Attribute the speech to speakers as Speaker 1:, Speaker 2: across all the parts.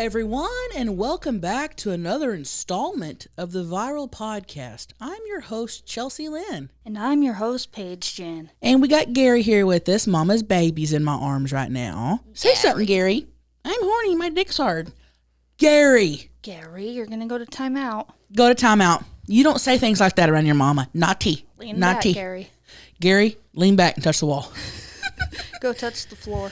Speaker 1: everyone, and welcome back to another installment of the Viral Podcast. I'm your host, Chelsea Lynn.
Speaker 2: And I'm your host, Paige Jen.
Speaker 1: And we got Gary here with us. Mama's baby's in my arms right now. Say something, Gary. I'm horny. My dick's hard. Gary,
Speaker 2: you're going to go to timeout.
Speaker 1: go to timeout. You don't say things like that around your mama. Naughty.
Speaker 2: Lean
Speaker 1: Naughty.
Speaker 2: back,
Speaker 1: Gary, lean back and touch the wall.
Speaker 2: Go touch the floor.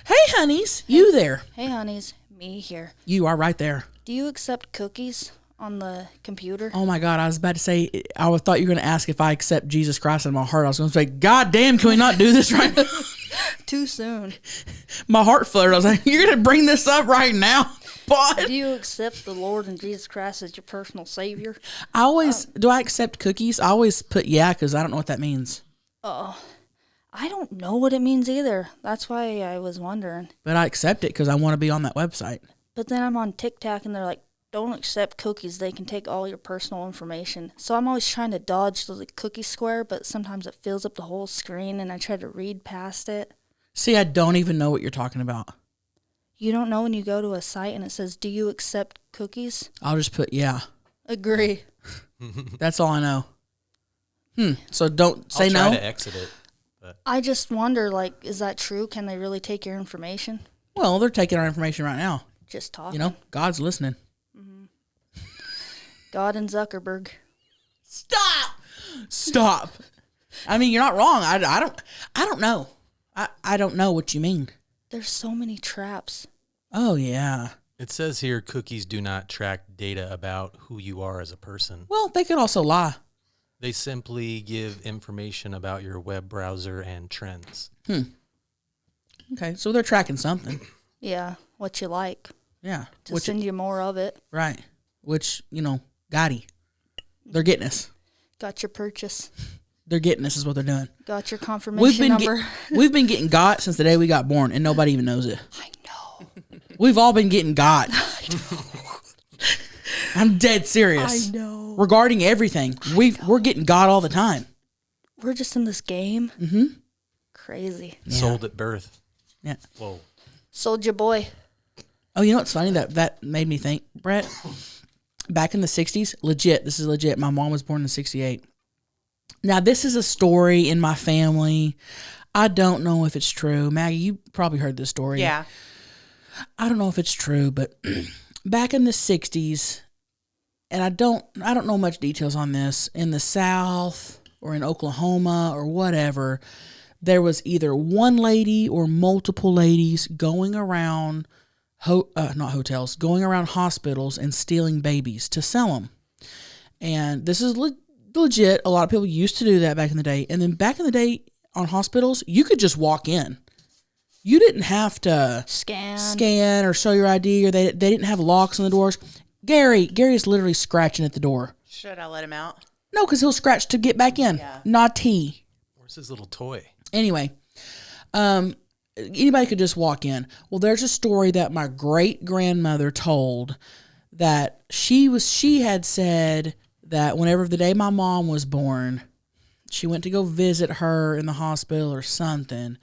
Speaker 1: Hey, honeys. You there.
Speaker 2: Hey, honeys. Me here.
Speaker 1: You are right there.
Speaker 2: Do you accept cookies on the computer?
Speaker 1: Oh my God, I was about to say, thought you were going to ask if I accept Jesus Christ in my heart. I was going to say, God damn, can we not do this right now?
Speaker 2: Too soon.
Speaker 1: My heart fluttered. I was like, you're going to bring this up right now? But
Speaker 2: Do you accept the Lord and Jesus Christ as your personal Savior?
Speaker 1: do I accept cookies? I always put yeah, because I don't know what that means.
Speaker 2: I don't know what it means either. That's why I was wondering.
Speaker 1: But I accept it because I want to be on that website.
Speaker 2: But then I'm on TikTok and they're like, don't accept cookies. They can take all your personal information. So I'm always trying to dodge the cookie square, but sometimes it fills up the whole screen and I try to read past it.
Speaker 1: See, I don't even know what you're talking about.
Speaker 2: You don't know when you go to a site and it says, do you accept cookies?
Speaker 1: I'll just put yeah.
Speaker 2: Agree.
Speaker 1: That's all I know. So don't say
Speaker 3: I'll try
Speaker 1: no.
Speaker 3: to exit it.
Speaker 2: I just wonder, is that true? Can they really take your information?
Speaker 1: Well, they're taking our information right now.
Speaker 2: Just talking.
Speaker 1: You know, God's listening.
Speaker 2: God and Zuckerberg.
Speaker 1: Stop. I mean, you're not wrong. I don't know. I don't know what you mean.
Speaker 2: There's so many traps.
Speaker 1: Oh, yeah.
Speaker 3: It says here cookies do not track data about who you are as a person.
Speaker 1: Well, they could also lie.
Speaker 3: They simply give information about your web browser and trends.
Speaker 1: Okay, so they're tracking something.
Speaker 2: Yeah, what you like.
Speaker 1: Yeah.
Speaker 2: To send you more of it.
Speaker 1: Right. Which, Gotti. They're getting us.
Speaker 2: Got your purchase.
Speaker 1: They're getting us is what they're doing.
Speaker 2: Got your confirmation number.
Speaker 1: We've been getting got since the day we got born, and nobody even knows it.
Speaker 2: I know.
Speaker 1: We've all been getting got. I'm dead serious.
Speaker 2: I know.
Speaker 1: Regarding everything. We're getting got all the time.
Speaker 2: We're just in this game.
Speaker 1: Mm-hmm.
Speaker 2: Crazy.
Speaker 1: Yeah.
Speaker 3: Sold at birth.
Speaker 1: Yeah.
Speaker 3: Whoa.
Speaker 2: Soldier boy.
Speaker 1: Oh, you know what's funny? That made me think, Brett. Back in the 60s, this is legit. My mom was born in 68. Now, this is a story in my family. I don't know if it's true. Maggie, you probably heard this story.
Speaker 4: Yeah.
Speaker 1: I don't know if it's true, but back in the 60s, and I don't know much details on this, in the South or in Oklahoma or whatever, there was either one lady or multiple ladies going around going around hospitals and stealing babies to sell them. And this is legit. A lot of people used to do that back in the day. And then back in the day on hospitals, you could just walk in. You didn't have to scan or show your ID, or they didn't have locks on the doors. Gary's literally scratching at the door.
Speaker 4: Should I let him out?
Speaker 1: No, because he'll scratch to get back in.
Speaker 4: Yeah.
Speaker 1: Naughty.
Speaker 3: Where's his little toy?
Speaker 1: Anyway, anybody could just walk in. Well, there's a story that my great-grandmother told that she had said that whenever the day my mom was born, she went to go visit her in the hospital or something.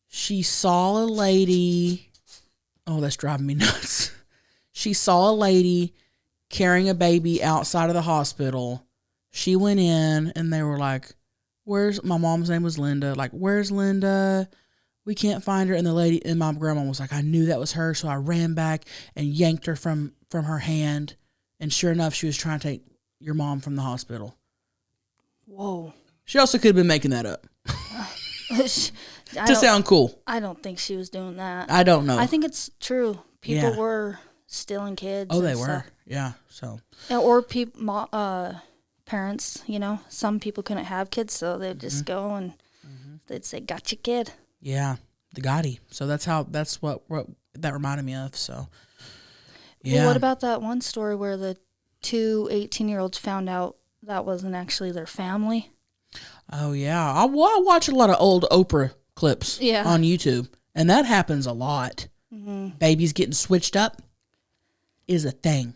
Speaker 1: She saw a lady. Oh, that's driving me nuts. She saw a lady carrying a baby outside of the hospital. She went in and they were like, my mom's name was Linda. Like, where's Linda? We can't find her. And the lady, and my grandma was like, I knew that was her. So I ran back and yanked her from her hand. And sure enough, she was trying to take your mom from the hospital.
Speaker 2: Whoa.
Speaker 1: She also could have been making that up. To sound cool.
Speaker 2: I don't think she was doing that.
Speaker 1: I don't know.
Speaker 2: I think it's true. People
Speaker 1: Yeah.
Speaker 2: were stealing kids.
Speaker 1: Oh, they
Speaker 2: and
Speaker 1: were.
Speaker 2: stuff.
Speaker 1: Yeah. So.
Speaker 2: Yeah, or parents, some people couldn't have kids, so they'd just go and they'd say, got your kid.
Speaker 1: Yeah. The Gotti. So that's what that reminded me of. So. Yeah.
Speaker 2: Well, what about that one story where the two 18-year-olds found out that wasn't actually their family?
Speaker 1: Oh, yeah. I watch a lot of old Oprah clips
Speaker 2: Yeah.
Speaker 1: on YouTube, and that happens a lot. Mm-hmm. Babies getting switched up is a thing.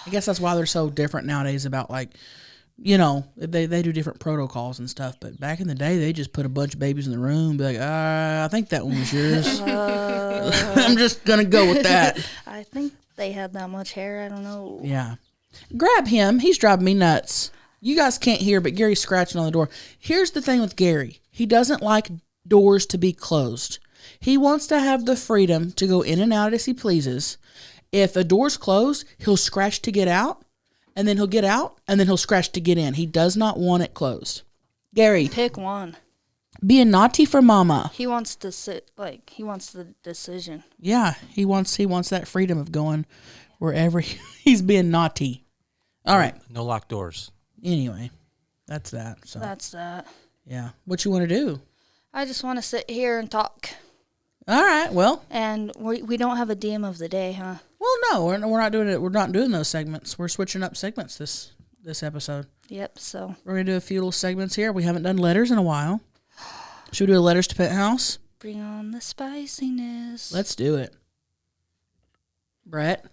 Speaker 1: I guess that's why they're so different nowadays about, they do different protocols and stuff. But back in the day, they just put a bunch of babies in the room and be like, I think that one was yours. I'm just going to go with that.
Speaker 2: I I think they had that much hair. I don't know.
Speaker 1: Yeah. Grab him. He's driving me nuts. You guys can't hear, but Gary's scratching on the door. Here's the thing with Gary. He doesn't like doors to be closed. He wants to have the freedom to go in and out as he pleases. If a door's closed, he'll scratch to get out, and then he'll get out, and then he'll scratch to get in. He does not want it closed. Gary,
Speaker 2: Pick one.
Speaker 1: being naughty for mama.
Speaker 2: He wants to he wants the decision.
Speaker 1: Yeah, he wants that freedom of going wherever he's being naughty. All right.
Speaker 3: No locked doors.
Speaker 1: Anyway, that's that. So
Speaker 2: That's that.
Speaker 1: yeah, what you want to do?
Speaker 2: I just want to sit here and talk.
Speaker 1: All right. Well,
Speaker 2: And we don't have a DM of the day, huh?
Speaker 1: no, we're not doing it. We're not doing those segments. We're switching up segments this episode.
Speaker 2: Yep, so
Speaker 1: We're gonna do a few little segments here. We haven't done letters in a while. Should we do a letters to Penthouse?
Speaker 2: bring on the spiciness.
Speaker 1: Let's do it. Brett.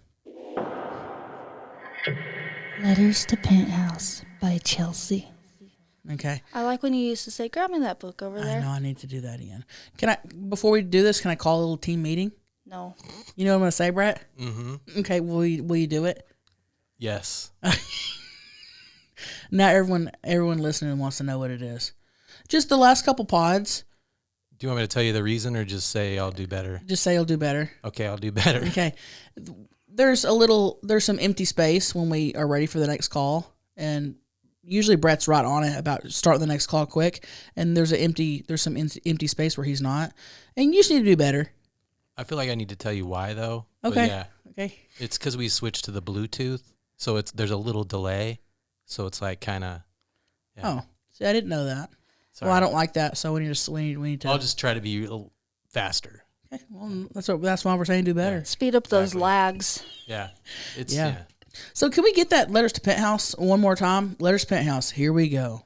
Speaker 2: Letters to Penthouse by Chelsea.
Speaker 1: Okay.
Speaker 2: I like when you used to say, grab me that book over
Speaker 1: I
Speaker 2: there.
Speaker 1: know I need to do that again. Can I? Before we do this, can I call a little team meeting?
Speaker 2: No.
Speaker 1: You know what I'm gonna say, Brett?
Speaker 3: Mm-hmm.
Speaker 1: Okay. Will you do it?
Speaker 3: Yes.
Speaker 1: Now everyone listening wants to know what it is. Just the last couple pods.
Speaker 3: Do you want me to tell you the reason or just say I'll do better?
Speaker 1: Just say you'll do better.
Speaker 3: Okay, I'll do better.
Speaker 1: Okay. There's some empty space when we are ready for the next call, and usually Brett's right on it about starting the next call quick. And there's some empty space where he's not, and you just need to do better.
Speaker 3: I feel like I need to tell you why though.
Speaker 1: Okay.
Speaker 3: But yeah,
Speaker 1: Okay.
Speaker 3: it's because we switched to the Bluetooth, so there's a little delay, so it's like kind of. Yeah.
Speaker 1: Oh, see, I didn't know that.
Speaker 3: Sorry.
Speaker 1: Well, I don't like that, so we need to.
Speaker 3: I'll just try to be a little faster.
Speaker 1: Okay, well, that's why we're saying do better.
Speaker 2: Speed up those
Speaker 3: Exactly.
Speaker 2: lags.
Speaker 3: Yeah. It's
Speaker 1: Yeah.
Speaker 3: yeah.
Speaker 1: So can we get that letters to Penthouse one more time? Letters to Penthouse. Here we go.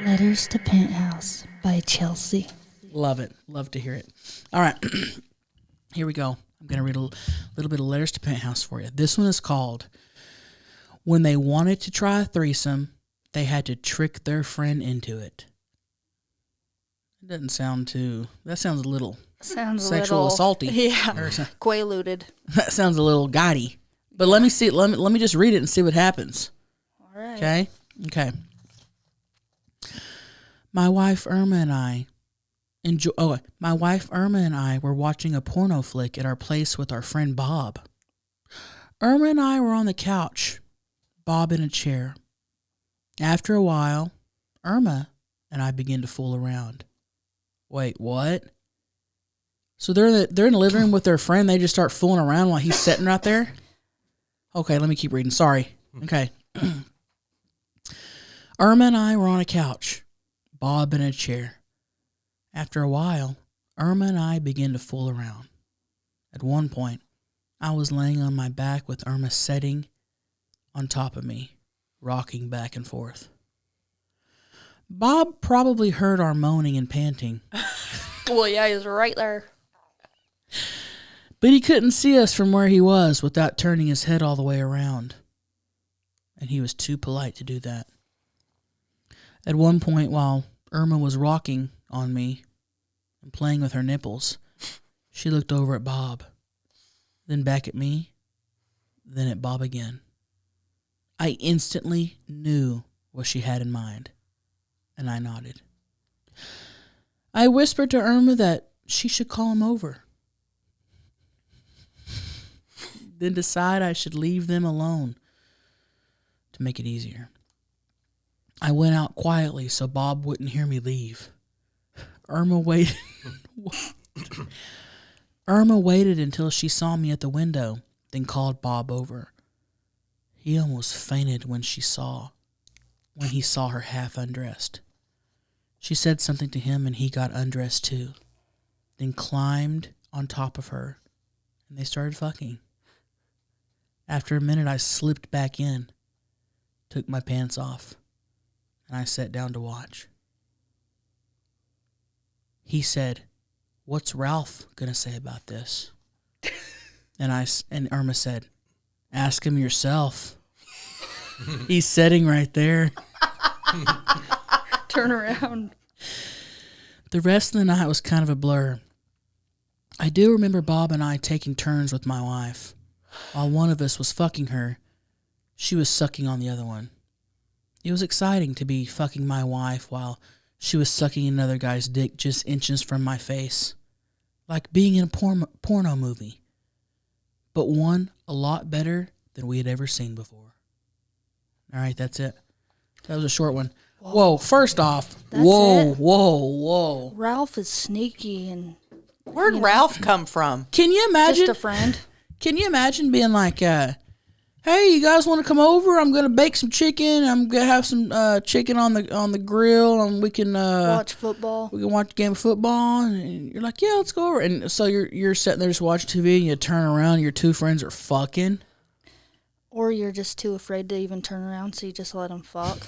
Speaker 2: Letters to Penthouse by Chelsea.
Speaker 1: Love it. Love to hear it. All right. Here we go. I'm going to read a little bit of Letters to Penthouse for you. This one is called When They Wanted to Try a Threesome, They Had to Trick Their Friend Into It. It doesn't sound too... That sounds a little...
Speaker 2: Sounds
Speaker 1: Sexual
Speaker 2: a little...
Speaker 1: assaulty.
Speaker 2: Yeah.
Speaker 1: Or so-
Speaker 2: Quaaluded.
Speaker 1: that sounds a little gaudy. But let me see. Let me just read it and see what happens.
Speaker 2: All right.
Speaker 1: Okay? Okay. My wife Irma and I were watching a porno flick at our place with our friend Bob. Irma and I were on the couch, Bob in a chair. After a while, Irma and I began to fool around. Wait, what? So they're in the living room with their friend. They just start fooling around while he's sitting right there? Okay, let me keep reading. Sorry. Okay. Irma and I were on a couch, Bob in a chair. After a while, Irma and I began to fool around. At one point, I was laying on my back with Irma sitting on top of me, rocking back and forth. Bob probably heard our moaning and panting,
Speaker 2: Well, yeah, he was right there.
Speaker 1: but he couldn't see us from where he was without turning his head all the way around. And he was too polite to do that. At one point, while Irma was rocking on me and playing with her nipples, she looked over at Bob, then back at me, then at Bob again. I instantly knew what she had in mind, and I nodded. I whispered to Irma that she should call him over, then decide I should leave them alone to make it easier. I went out quietly so Bob wouldn't hear me leave. Irma waited. Irma waited until she saw me at the window, then called Bob over. He almost fainted when he saw her half undressed. She said something to him and he got undressed too, then climbed on top of her, and they started fucking. After a minute, I slipped back in, took my pants off, and I sat down to watch. He said, "What's Ralph gonna say about this?" And Irma said, "Ask him yourself. He's sitting right there."
Speaker 2: Turn around.
Speaker 1: The rest of the night was kind of a blur. I do remember Bob and I taking turns with my wife. While one of us was fucking her, she was sucking on the other one. It was exciting to be fucking my wife while she was sucking another guy's dick just inches from my face. Like being in a porno movie. But one a lot better than we had ever seen before. All right, that's it. That was a short one. Whoa, first off,
Speaker 2: That's
Speaker 1: whoa,
Speaker 2: it?
Speaker 1: whoa.
Speaker 2: Ralph is sneaky and
Speaker 4: Where'd Ralph come from?
Speaker 1: Can you imagine?
Speaker 2: just a friend.
Speaker 1: Can you imagine being like, hey, you guys want to come over? I'm gonna bake some chicken. I'm gonna have some chicken on the grill, and we can
Speaker 2: Watch football.
Speaker 1: we can watch a game of football. And you're like, yeah, let's go over. And so you're sitting there just watching TV, and you turn around, and your two friends are fucking.
Speaker 2: Or you're just too afraid to even turn around, so you just let them fuck.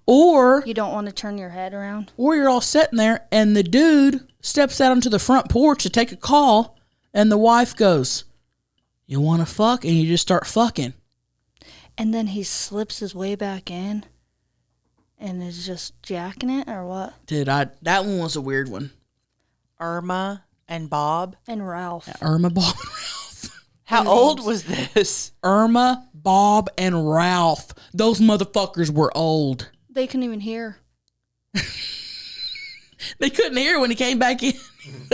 Speaker 1: Or
Speaker 2: You don't want to turn your head around.
Speaker 1: you're all sitting there, and the dude steps out onto the front porch to take a call, and the wife goes, "You want to fuck?" And you just start fucking.
Speaker 2: And then he slips his way back in and is just jacking it, or what?
Speaker 1: Dude, that one was a weird one.
Speaker 4: Irma and Bob.
Speaker 2: And Ralph.
Speaker 1: Irma, Bob,
Speaker 4: How old was this?
Speaker 1: Irma, Bob, and Ralph. Those motherfuckers were old.
Speaker 2: They couldn't even hear.
Speaker 1: They couldn't hear when he came back in.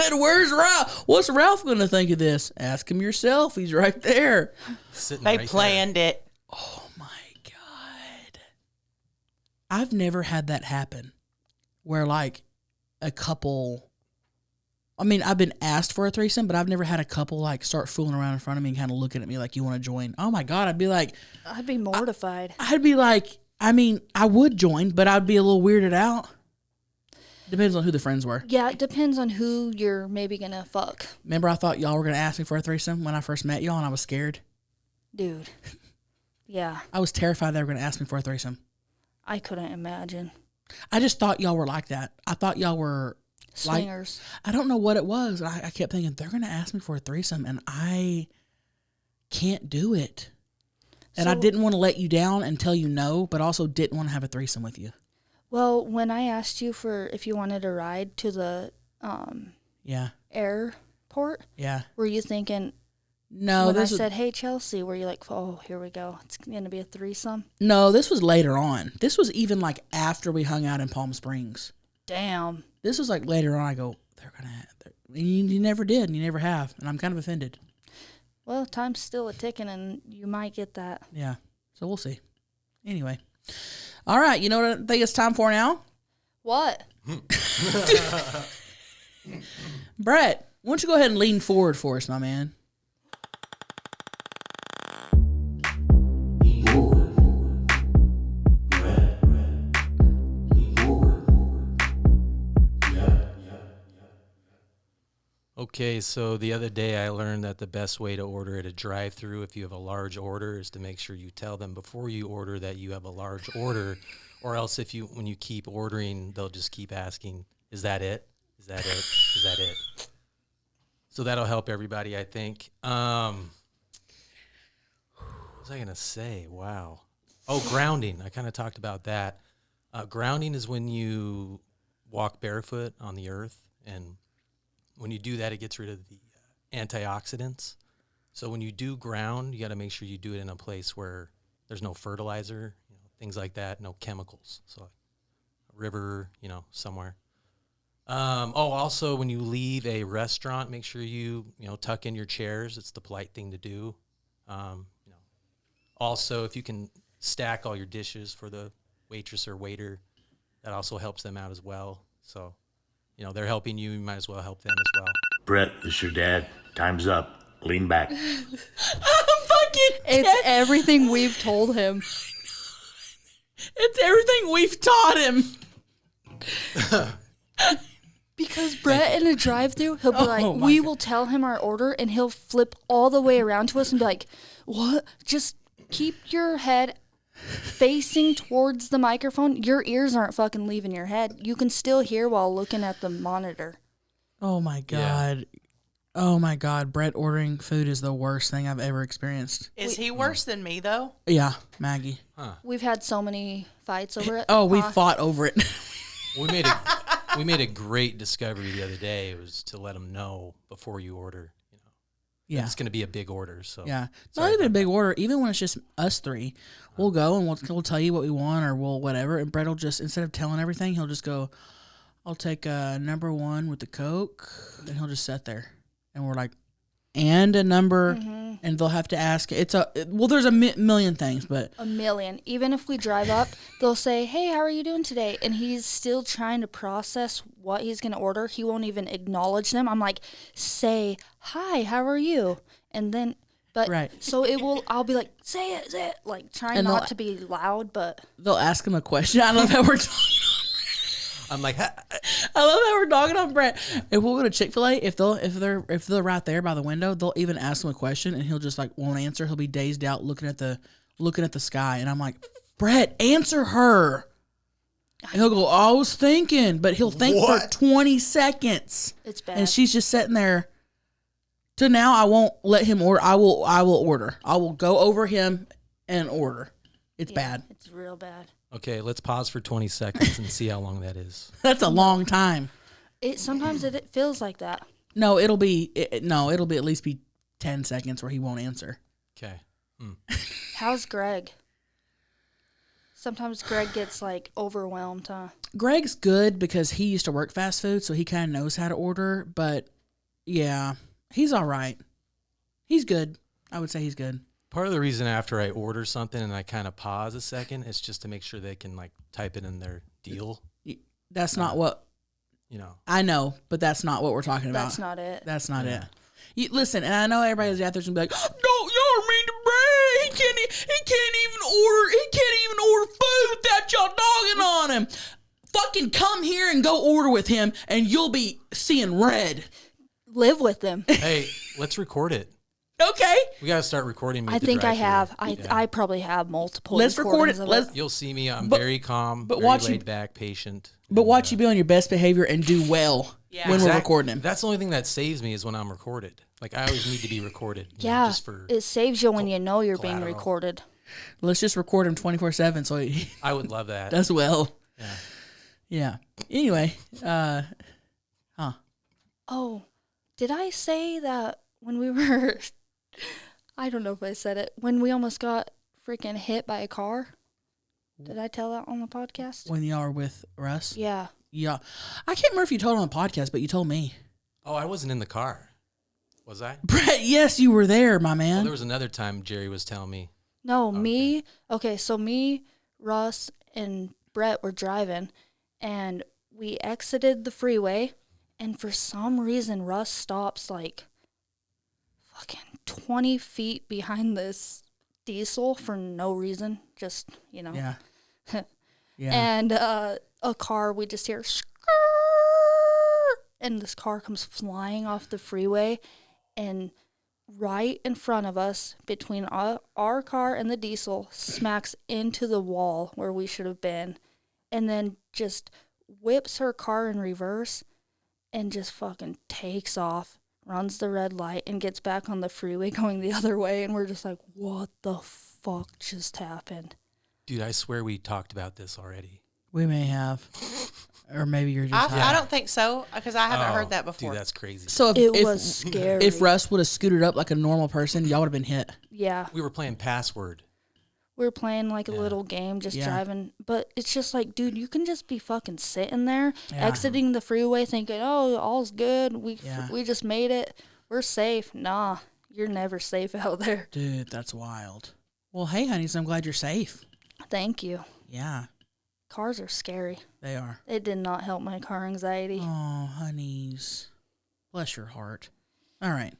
Speaker 1: And where's Ralph? What's Ralph going to think of this? Ask him yourself. He's right there.
Speaker 3: Sitting
Speaker 4: They
Speaker 3: right
Speaker 4: planned it.
Speaker 1: Oh, my God. I've never had that happen where, like, a couple... I mean, I've been asked for a threesome, but I've never had a couple, like, start fooling around in front of me and kind of looking at me like, you want to join? Oh, my God. I'd be like...
Speaker 2: I'd be mortified.
Speaker 1: I'd be like... I mean, I would join, but I'd be a little weirded out. Depends on who the friends were.
Speaker 2: Yeah, it depends on who you're maybe going to fuck.
Speaker 1: Remember, I thought y'all were going to ask me for a threesome when I first met y'all, and I was scared.
Speaker 2: Dude. Yeah,
Speaker 1: I was terrified they were going to ask me for a threesome.
Speaker 2: I couldn't imagine.
Speaker 1: I just thought y'all were like that. I thought y'all were like,
Speaker 2: Swingers.
Speaker 1: I don't know what it was. I kept thinking, they're going to ask me for a threesome, and I can't do it. And I
Speaker 2: So-
Speaker 1: didn't want to let you down and tell you no, but also didn't want to have a threesome with you.
Speaker 2: Well, when I asked you for if you wanted a ride to the
Speaker 1: Yeah,
Speaker 2: airport,
Speaker 1: yeah.
Speaker 2: were you thinking,
Speaker 1: No,
Speaker 2: when I
Speaker 1: this was,
Speaker 2: said, hey, Chelsea, were you like, oh, here we go. It's going to be a threesome?
Speaker 1: no, this was later on. This was even like after we hung out in Palm Springs.
Speaker 2: Damn.
Speaker 1: This was like later on. I go, you never did, and you never have, and I'm kind of offended.
Speaker 2: Well, time's still a ticking, and you might get that.
Speaker 1: Yeah, so we'll see. Anyway, all right. You know what I think it's time for now,
Speaker 2: What?
Speaker 1: Brett? Why don't you go ahead and lean forward for us, my man?
Speaker 3: Okay, so the other day I learned that the best way to order at a drive-through if you have a large order is to make sure you tell them before you order that you have a large order, or else when you keep ordering, they'll just keep asking, "Is that it? Is that it? Is that it?" So that'll help everybody, I think. What was I gonna say? Wow. Oh, grounding. I kind of talked about that. Grounding is when you walk barefoot on the earth, and when you do that, it gets rid of the antioxidants. So when you do ground, you got to make sure you do it in a place where there's no fertilizer, things like that, no chemicals. So a river, somewhere. Also, when you leave a restaurant, make sure you tuck in your chairs. It's the polite thing to do. Also, if you can stack all your dishes for the waitress or waiter, that also helps them out as well. So, they're helping you. You might as well help them as well.
Speaker 5: Brett, this is your dad. Time's up. Lean back.
Speaker 2: It's everything we've told him.
Speaker 1: It's everything we've taught him.
Speaker 2: Because Brett in a drive-thru, he'll be like,
Speaker 1: my
Speaker 2: we
Speaker 1: God.
Speaker 2: will tell him our order, and he'll flip all the way around to us and be like, what? Just keep your head facing towards the microphone. Your ears aren't fucking leaving your head. You can still hear while looking at the monitor.
Speaker 1: Oh my God. Oh my God. Brett ordering food is the worst thing I've ever experienced.
Speaker 4: Is he worse than me, though?
Speaker 1: Yeah, Maggie.
Speaker 2: We've had so many fights over it.
Speaker 1: Oh, we
Speaker 2: Huh?
Speaker 1: fought over it.
Speaker 3: We made a We made a great discovery the other day. It was to let them know before you order.
Speaker 1: Yeah.
Speaker 3: It's going to be a big order. So
Speaker 1: Yeah. It's
Speaker 3: Sorry
Speaker 1: not even a
Speaker 3: about
Speaker 1: big order. Even when it's just us three, we'll go and we'll tell you what we want or we'll whatever. And Brett will just, instead of telling everything, he'll just go, I'll take number 1 with the Coke. And he'll just sit there. And we're like, and a number. And they'll have to ask. There's a million things, but.
Speaker 2: A million. Even if we drive up, they'll say, hey, how are you doing today? And he's still trying to process what he's going to order. He won't even acknowledge them. I'm like, say, hi, how are you? And then, but,
Speaker 1: Right.
Speaker 2: so I'll be like, say it, like trying
Speaker 1: And
Speaker 2: not
Speaker 1: they'll-
Speaker 2: to be loud, but.
Speaker 1: They'll ask him a question. I love how we're talking.
Speaker 3: I'm like,
Speaker 1: I love how we're dogging on Brett. If we'll go to Chick-fil-A, if they're right there by the window, they'll even ask him a question and he'll just like won't answer. He'll be dazed out looking at the sky. And I'm like, Brett, answer her. And he'll go, I was thinking, but he'll think for 20 seconds.
Speaker 2: It's bad.
Speaker 1: And she's just sitting there. To now, I won't let him order. I will order. I will go over him and order. It's bad.
Speaker 2: It's real bad.
Speaker 3: okay, let's pause for 20 seconds and see how long that is.
Speaker 1: That's a long time.
Speaker 2: Sometimes it feels like that.
Speaker 1: No, it'll be at least be 10 seconds where he won't answer.
Speaker 3: Okay.
Speaker 2: How's Greg? Sometimes Greg gets like overwhelmed, huh?
Speaker 1: Greg's good because he used to work fast food, so he kind of knows how to order. But yeah, he's all right. He's good. I would say he's good.
Speaker 3: Part of the reason after I order something and I kind of pause a second is just to make sure they can like type it in their deal.
Speaker 1: That's not what I know, but that's not what we're talking about.
Speaker 2: That's not it.
Speaker 1: That's not it. You, listen, and I know everybody's out there's gonna be like, "No, y'all are mean to Brad. He can't even order food without y'all dogging on him. Fucking come here and go order with him, and you'll be seeing red."
Speaker 2: Live with them.
Speaker 3: Hey, let's record it.
Speaker 1: Okay,
Speaker 3: We got to start recording. me
Speaker 2: I
Speaker 3: at the
Speaker 2: think I
Speaker 3: drive-thru.
Speaker 2: have. I probably have multiple.
Speaker 1: let's record it.
Speaker 2: recordings of
Speaker 1: Let's,
Speaker 3: You'll see me. I'm
Speaker 1: But-
Speaker 3: very calm,
Speaker 1: but
Speaker 3: very
Speaker 1: watch you-
Speaker 3: laid back, patient.
Speaker 1: but
Speaker 3: and,
Speaker 1: watch you be on your best behavior and do well when we're
Speaker 3: Exact-
Speaker 1: recording him.
Speaker 3: That's the only thing that saves me is when I'm recorded. Like I always need to be recorded.
Speaker 2: Yeah,
Speaker 3: just for
Speaker 2: it saves you when you know you're being
Speaker 3: collateral.
Speaker 2: recorded.
Speaker 1: Let's just record him 24/7 so he
Speaker 3: I would love that.
Speaker 1: does well.
Speaker 3: Yeah.
Speaker 1: Yeah. Anyway,
Speaker 2: Oh, did I say that when we were? I don't know if I said it. When we almost got freaking hit by a car. Did I tell that on the podcast?
Speaker 1: when y'all are with Russ,
Speaker 2: Yeah.
Speaker 1: yeah, I can't remember if you told him on the podcast, but you told me.
Speaker 3: Oh, I wasn't in the car. Was I?
Speaker 1: Brett, yes, you were there, my
Speaker 3: Well,
Speaker 1: man.
Speaker 3: there was another time Jerry was telling me.
Speaker 2: No, me. Okay, so me, Russ, and Brett were driving, and we exited the freeway, and for some reason, Russ stops like fucking 20 feet behind this diesel for no reason. Just,
Speaker 1: yeah. Yeah.
Speaker 2: And a car, we just hear skrrr, and this car comes flying off the freeway, and right in front of us, between our car and the diesel, smacks into the wall where we should have been, and then just whips her car in reverse and just fucking takes off, runs the red light, and gets back on the freeway going the other way, and we're just like, what the fuck just happened?
Speaker 3: Dude, I swear we talked about this already.
Speaker 1: We may have. Or maybe you're just high.
Speaker 4: I don't think so because I haven't heard that before.
Speaker 3: Dude, that's crazy.
Speaker 1: So
Speaker 2: It
Speaker 1: if,
Speaker 2: was scary.
Speaker 1: if Russ would have scooted up like a normal person, y'all would have been hit.
Speaker 2: Yeah.
Speaker 3: We were playing Password.
Speaker 2: We were playing like a little game, just
Speaker 1: Yeah.
Speaker 2: driving. But it's just like, dude, you can just be fucking sitting there,
Speaker 1: Yeah.
Speaker 2: exiting the freeway, thinking, oh, all's good.
Speaker 1: Yeah.
Speaker 2: We just made it. We're safe. Nah, you're never safe out there.
Speaker 1: Dude, that's wild. Well, hey, honeys, I'm glad you're safe.
Speaker 2: Thank you.
Speaker 1: Yeah,
Speaker 2: Cars are scary.
Speaker 1: they are.
Speaker 2: It did not help my car anxiety.
Speaker 1: Oh, honeys. Bless your heart. All right.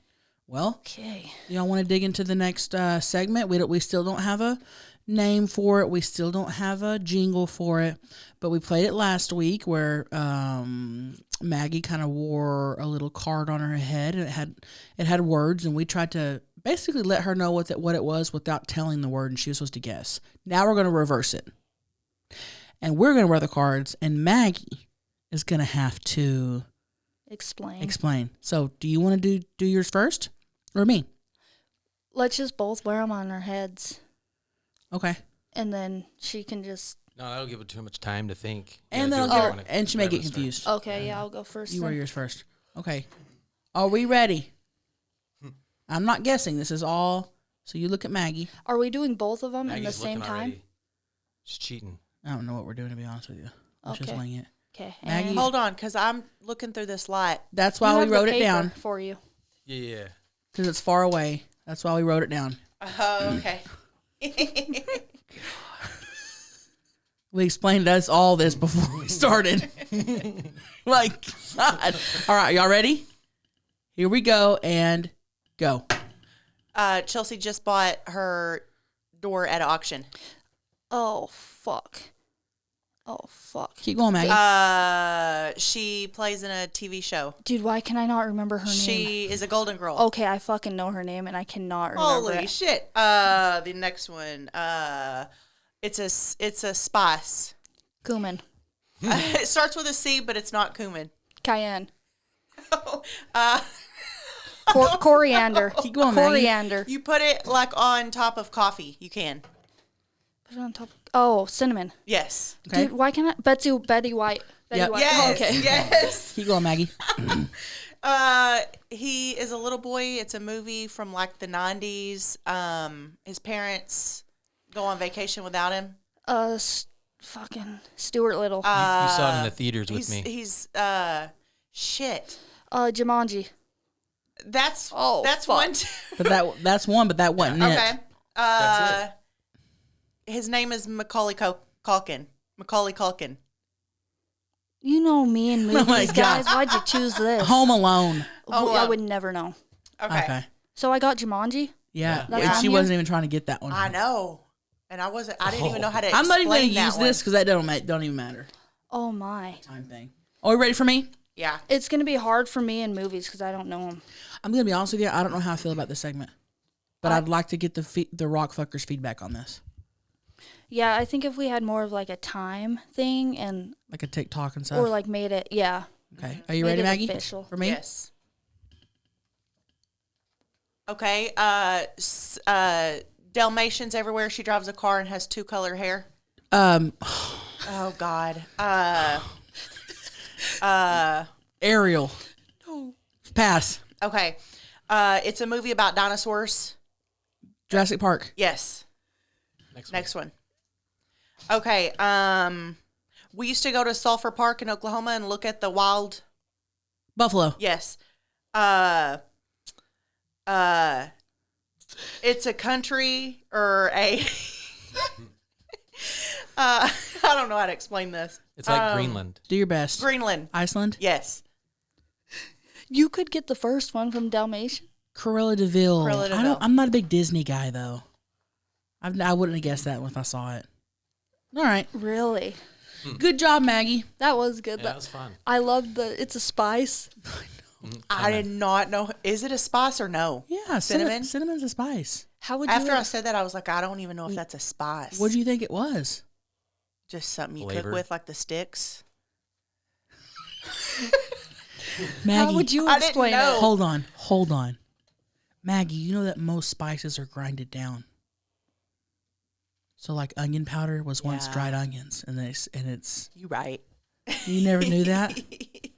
Speaker 1: Well,
Speaker 2: Okay.
Speaker 1: y'all want to dig into the next segment? We still don't have a name for it. We still don't have a jingle for it. But we played it last week where Maggie kind of wore a little card on her head, and it had words, and we tried to basically let her know what it was without telling the word, and she was supposed to guess. Now we're going to reverse it, and we're going to wear the cards, and Maggie is going to have to explain. So, do you want to do yours first, or me?
Speaker 2: Let's just both wear them on our heads,
Speaker 1: Okay.
Speaker 2: and then she can just
Speaker 3: No, that'll give it too much time to think.
Speaker 1: And
Speaker 3: Yeah,
Speaker 1: then
Speaker 3: do
Speaker 1: I'll
Speaker 3: it
Speaker 1: give
Speaker 3: when
Speaker 1: her,
Speaker 3: it-
Speaker 1: and she may
Speaker 3: whenever
Speaker 1: get
Speaker 3: it starts.
Speaker 1: confused.
Speaker 2: Okay, yeah, I'll go first.
Speaker 1: You
Speaker 2: then.
Speaker 1: are yours first. Okay. Are we ready? I'm not guessing. This is all. So you look at Maggie.
Speaker 2: Are we doing both of them in the
Speaker 3: Maggie's
Speaker 2: same
Speaker 3: looking
Speaker 2: time?
Speaker 3: already. She's cheating.
Speaker 1: I don't know what we're doing, to be honest with you. Let's just
Speaker 2: Okay.
Speaker 1: wing it.
Speaker 2: Okay.
Speaker 1: Maggie-
Speaker 2: and
Speaker 4: Hold on, because I'm looking through this light.
Speaker 1: That's
Speaker 2: you
Speaker 1: why we
Speaker 2: have the
Speaker 1: wrote it
Speaker 2: paper
Speaker 1: down,
Speaker 2: for you.
Speaker 3: Yeah.
Speaker 1: because it's far away. That's why we wrote it down.
Speaker 4: Oh, okay.
Speaker 1: We explained us all this before we started. Like, God. All right, y'all ready? Here we go, and go.
Speaker 4: Chelsea just bought her door at an auction.
Speaker 2: Oh fuck. Oh fuck.
Speaker 1: Keep going, Maggie.
Speaker 4: She plays in a TV show.
Speaker 2: Dude, why can I not remember her name?
Speaker 4: She is a Golden Girl.
Speaker 2: Okay, I fucking know her name and I cannot remember
Speaker 4: Holy
Speaker 2: it.
Speaker 4: shit. The next one. It's a spice.
Speaker 2: Cumin.
Speaker 4: It starts with a C, but it's not cumin.
Speaker 2: Cayenne.
Speaker 4: Uh,
Speaker 2: Coriander.
Speaker 1: Keep going, Maggie.
Speaker 2: Coriander.
Speaker 4: you put it like on top of coffee. You can.
Speaker 2: Put it on top. Oh, cinnamon.
Speaker 4: Yes.
Speaker 1: Okay.
Speaker 2: Dude, why can't I? Betty White. Betty
Speaker 1: Yep.
Speaker 2: White.
Speaker 4: Yes.
Speaker 2: Oh, okay.
Speaker 4: Yes.
Speaker 1: Keep going, Maggie.
Speaker 4: He is a little boy. It's a movie from like the 90s. His parents go on vacation without him.
Speaker 2: Fucking Stuart Little.
Speaker 3: You saw it in the theaters with
Speaker 4: He's
Speaker 3: me.
Speaker 4: shit.
Speaker 2: Jumanji.
Speaker 4: That's
Speaker 2: Oh,
Speaker 4: that's
Speaker 2: fuck.
Speaker 4: one. Too.
Speaker 1: But that's one, but that wasn't
Speaker 4: Okay.
Speaker 1: it.
Speaker 3: That's
Speaker 4: His name is Macaulay Culkin. Macaulay Culkin.
Speaker 2: You know me and movies,
Speaker 1: Oh my
Speaker 2: guys.
Speaker 1: God.
Speaker 2: Why'd you choose this?
Speaker 1: Home Alone.
Speaker 4: Oh,
Speaker 2: I would never know.
Speaker 4: Okay.
Speaker 1: Okay.
Speaker 2: So I got Jumanji.
Speaker 1: Yeah.
Speaker 2: That's
Speaker 1: And
Speaker 2: on
Speaker 1: she
Speaker 2: here?
Speaker 1: wasn't even trying to get that one.
Speaker 4: I know. And I didn't even know how to
Speaker 1: I'm not even
Speaker 4: explain
Speaker 1: going to use
Speaker 4: that
Speaker 1: this
Speaker 4: one.
Speaker 1: because that don't even matter.
Speaker 2: Oh my.
Speaker 1: Time thing. Are we ready for me?
Speaker 4: Yeah.
Speaker 2: It's gonna be hard for me in movies because I don't know them.
Speaker 1: I'm going to be honest with you. I don't know how I feel about this segment. But I'd like to get the rock fuckers feedback on this.
Speaker 2: Yeah, I think if we had more of like a time thing and
Speaker 1: Like a TikTok and stuff.
Speaker 2: or like made it, yeah.
Speaker 1: Okay. Are you
Speaker 2: Made
Speaker 1: ready,
Speaker 2: it
Speaker 1: Maggie?
Speaker 2: official.
Speaker 1: For me?
Speaker 4: Yes. Okay. Dalmatians everywhere. She drives a car and has 2-color hair. Oh God.
Speaker 1: Ariel. No. Pass.
Speaker 4: Okay. It's a movie about dinosaurs.
Speaker 1: Jurassic Park.
Speaker 4: Yes.
Speaker 3: Next one.
Speaker 4: Next one. Okay. We used to go to Sulphur Park in Oklahoma and look at the wild.
Speaker 1: Buffalo.
Speaker 4: Yes. It's a country or a. I don't know how to explain this.
Speaker 3: It's like Greenland.
Speaker 1: Do your best.
Speaker 4: Greenland.
Speaker 1: Iceland.
Speaker 4: Yes.
Speaker 2: You could get the first one from Dalmatian.
Speaker 1: Cruella DeVille.
Speaker 4: Cruella de Vil.
Speaker 1: I'm not a big Disney guy, though. I wouldn't have guessed that if I saw it. All right.
Speaker 2: Really?
Speaker 1: Good job, Maggie.
Speaker 2: That was good.
Speaker 3: Yeah, that was fun.
Speaker 2: I love it's a spice.
Speaker 4: I did not know. Is it a spice or no?
Speaker 1: Yeah,
Speaker 4: Cinnamon?
Speaker 1: Cinnamon's a spice.
Speaker 2: How would
Speaker 4: After
Speaker 2: you
Speaker 4: I said that, I was like, I don't even know if that's a spice.
Speaker 1: What do you think it was?
Speaker 4: Just something you
Speaker 3: Flavor.
Speaker 4: cook with, like the sticks.
Speaker 1: Maggie.
Speaker 2: How would you
Speaker 4: I didn't
Speaker 2: explain
Speaker 4: know.
Speaker 2: it?
Speaker 1: Hold on. Maggie, you know that most spices are grinded down. So like onion powder was once
Speaker 4: Yeah.
Speaker 1: dried onions, and it's
Speaker 4: You right.
Speaker 1: you never knew that.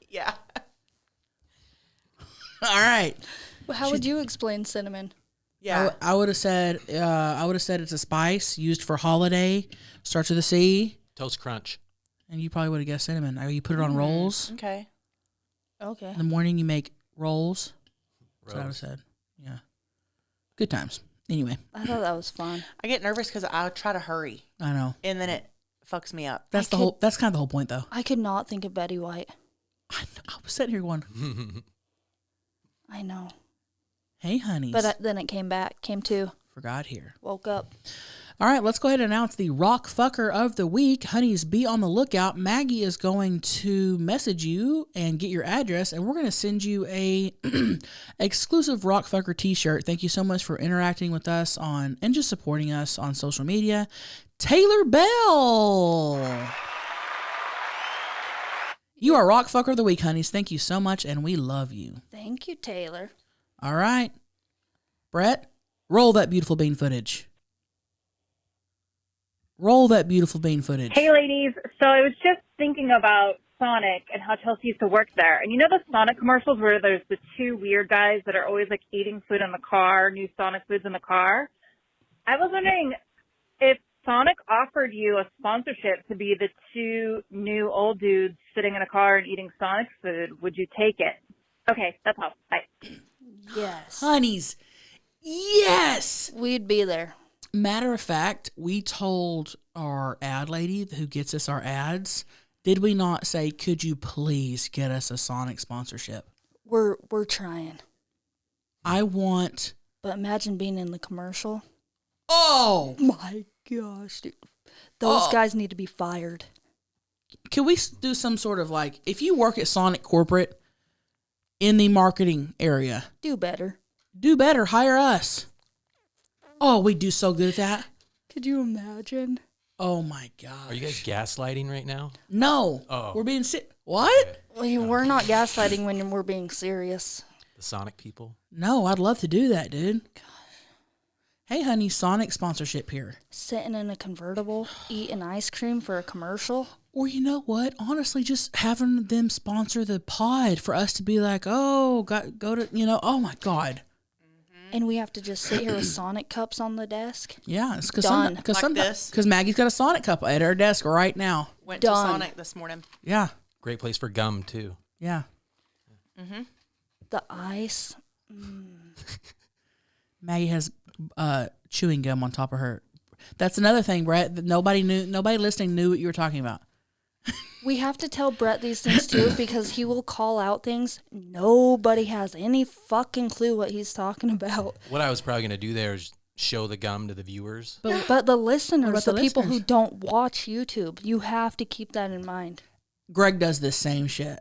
Speaker 4: Yeah.
Speaker 1: All right.
Speaker 2: How would you explain cinnamon?
Speaker 4: Yeah.
Speaker 1: I would have said it's a spice used for holiday, starts with a C,
Speaker 3: Toast Crunch.
Speaker 1: and you probably would have guessed cinnamon. You put it on rolls.
Speaker 4: Okay.
Speaker 2: Okay.
Speaker 1: In the morning, you make rolls. That's what I would have
Speaker 3: Rose.
Speaker 1: said. Yeah. Good times. Anyway,
Speaker 2: I thought that was fun.
Speaker 4: I get nervous because I try to hurry,
Speaker 1: I know.
Speaker 4: and then it fucks me up.
Speaker 1: That's that's kind of the whole point, though.
Speaker 2: I could not think of Betty White.
Speaker 1: I was sitting here going,
Speaker 2: I know.
Speaker 1: hey, honeys.
Speaker 2: But then it came to,
Speaker 1: forgot here.
Speaker 2: woke up.
Speaker 1: All right, let's go ahead and announce the rock fucker of the week. Honeys, be on the lookout. Maggie is going to message you and get your address, and we're going to send you a exclusive rock fucker t-shirt. Thank you so much for interacting with us and just supporting us on social media. Taylor Bell. You are rock fucker of the week, honeys. Thank you so much, and we love you.
Speaker 2: Thank you, Taylor.
Speaker 1: All right. Brett, roll that beautiful bean footage. Roll that beautiful bean footage.
Speaker 6: Hey, ladies. So I was just thinking about Sonic and how Chelsea used to work there. And you know the Sonic commercials where there's the two weird guys that are always like eating food in the car, new Sonic foods in the car? I was wondering if Sonic offered you a sponsorship to be the two new old dudes sitting in a car and eating Sonic food, would you take it? Okay, that's all. Bye.
Speaker 2: Yes.
Speaker 1: Honeys, yes!
Speaker 2: We'd be there.
Speaker 1: Matter of fact, we told our ad lady who gets us our ads, did we not say, could you please get us a Sonic sponsorship?
Speaker 2: We're trying.
Speaker 1: I want...
Speaker 2: But imagine being in the commercial.
Speaker 1: Oh!
Speaker 2: My gosh, dude. Those guys need to be fired.
Speaker 1: Can we do some sort of like, if you work at Sonic Corporate in the marketing area,
Speaker 2: Do better.
Speaker 1: do better, hire us. Oh, we do so good at that.
Speaker 2: Could you imagine?
Speaker 1: Oh my God.
Speaker 3: Are you guys gaslighting right now?
Speaker 1: No.
Speaker 3: Oh.
Speaker 1: We're being What?
Speaker 2: Well, we're not gaslighting when we're being serious.
Speaker 3: The Sonic people?
Speaker 1: No, I'd love to do that, dude. Hey, honey, Sonic sponsorship here.
Speaker 2: Sitting in a convertible, eating ice cream for a commercial.
Speaker 1: Or you know what? Honestly, just having them sponsor the pod for us to be like, oh, go to, oh my God.
Speaker 2: And we have to just sit here with Sonic cups on the desk.
Speaker 1: Yeah, it's because
Speaker 2: Done.
Speaker 4: Like this?
Speaker 1: because Maggie's got a Sonic cup at her desk right now.
Speaker 4: Went
Speaker 2: Done.
Speaker 4: to Sonic this morning.
Speaker 1: Yeah,
Speaker 3: Great place for gum, too.
Speaker 1: yeah.
Speaker 2: The ice.
Speaker 1: Maggie has chewing gum on top of her. That's another thing, Brett. That nobody listening knew what you were talking about.
Speaker 2: We have to tell Brett these things too because he will call out things. Nobody has any fucking clue what he's talking about.
Speaker 3: What I was probably going to do there is show the gum to the viewers.
Speaker 2: But the listeners,
Speaker 1: about
Speaker 2: the
Speaker 1: the
Speaker 2: people who
Speaker 1: listeners?
Speaker 2: don't watch YouTube, you have to keep that in mind.
Speaker 1: Greg does the same shit.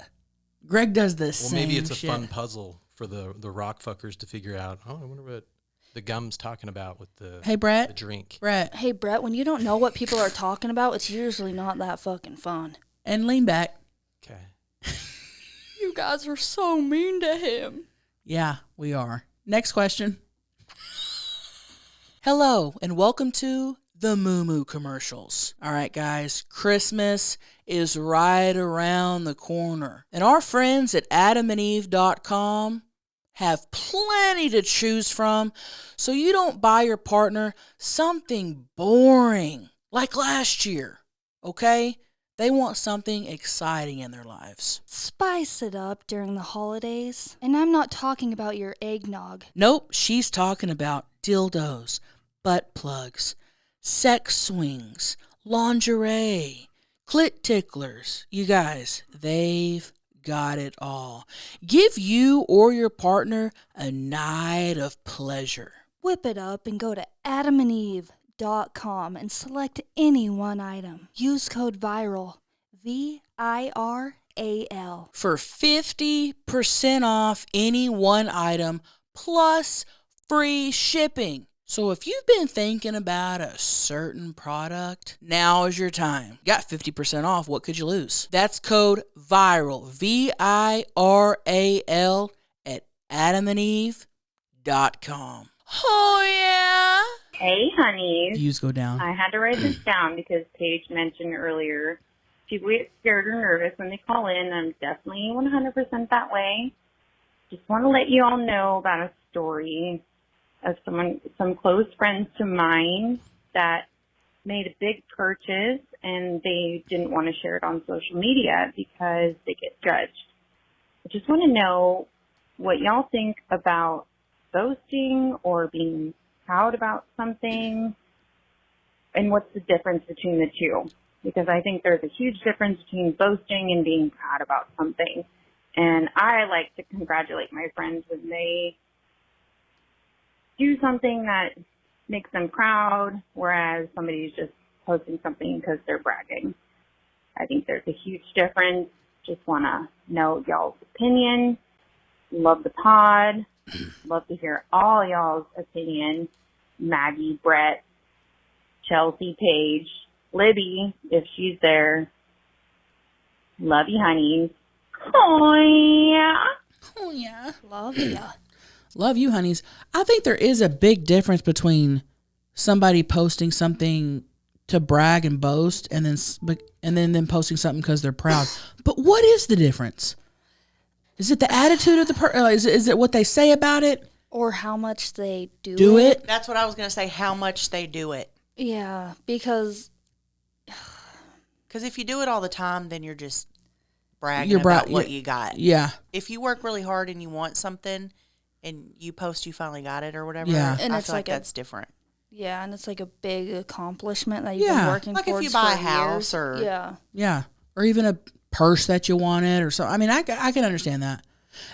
Speaker 1: Greg does the
Speaker 3: Well,
Speaker 1: same
Speaker 3: maybe it's a
Speaker 1: shit.
Speaker 3: fun puzzle for the rock fuckers to figure out. Oh, I wonder what the gum's talking about with the,
Speaker 1: Hey,
Speaker 3: the
Speaker 1: Brett.
Speaker 3: drink.
Speaker 1: Brett.
Speaker 2: Hey, Brett, when you don't know what people are talking about, it's usually not that fucking fun.
Speaker 1: And lean back.
Speaker 3: Okay.
Speaker 2: You guys are so mean to him.
Speaker 1: Yeah, we are. Next question. Hello, and welcome to the Moo Moo commercials. All right, guys, Christmas is right around the corner. And our friends at adamandeve.com have plenty to choose from, so you don't buy your partner something boring like last year, okay? They want something exciting in their lives.
Speaker 2: Spice it up during the holidays. And I'm not talking about your eggnog.
Speaker 1: Nope, she's talking about dildos, butt plugs, sex swings, lingerie, clit ticklers. You guys, they've got it all. Give you or your partner a night of pleasure.
Speaker 2: Whip it up and go to adamandeve.com and select any one item. Use code VIRAL, VIRAL.
Speaker 1: For 50% off any one item plus free shipping. So if you've been thinking about a certain product, now is your time. Got 50% off, what could you lose? That's code VIRAL, VIRAL at adamandeve.com. Oh yeah.
Speaker 6: Hey, honeys.
Speaker 1: Views go down.
Speaker 6: I had to write this down because Paige mentioned earlier people get scared or nervous when they call in. I'm definitely 100% that way. Just want to let you all know about a story of some close friends to mine that made a big purchase and they didn't want to share it on social media because they get judged. I just want to know what y'all think about boasting or being proud about something, and what's the difference between the two? Because I think there's a huge difference between boasting and being proud about something. And I like to congratulate my friends when they do something that makes them proud, whereas somebody's just posting something because they're bragging. I think there's a huge difference. Just want to know y'all's opinion. Love the pod. Love to hear all y'all's opinion. Maggie, Brett, Chelsea, Paige, Libby, if she's there. Love you, honeys. Oh, yeah.
Speaker 1: Oh yeah.
Speaker 2: Love ya.
Speaker 1: Love you, honeys. I think there is a big difference between somebody posting something to brag and boast, and then posting something because they're proud. But what is the difference? Is it the attitude of the person? Is it what they say about it?
Speaker 2: Or how much they
Speaker 1: Do it?
Speaker 4: That's what I was going to say, how much they do it.
Speaker 2: Yeah, because
Speaker 4: if you do it all the time, then you're just bragging about what you got.
Speaker 1: Yeah.
Speaker 4: If you work really hard and you want something and you post you finally got it or whatever,
Speaker 1: Yeah.
Speaker 2: And
Speaker 4: I
Speaker 2: it's
Speaker 4: feel like
Speaker 2: like
Speaker 4: that's different.
Speaker 2: yeah, and it's like a big accomplishment that you've been
Speaker 1: Yeah.
Speaker 2: working
Speaker 4: Like if
Speaker 2: towards
Speaker 4: you buy a
Speaker 2: for
Speaker 4: house
Speaker 2: years.
Speaker 4: or-
Speaker 2: yeah.
Speaker 1: Yeah. Or even a purse that you wanted or so. I mean, I can understand that.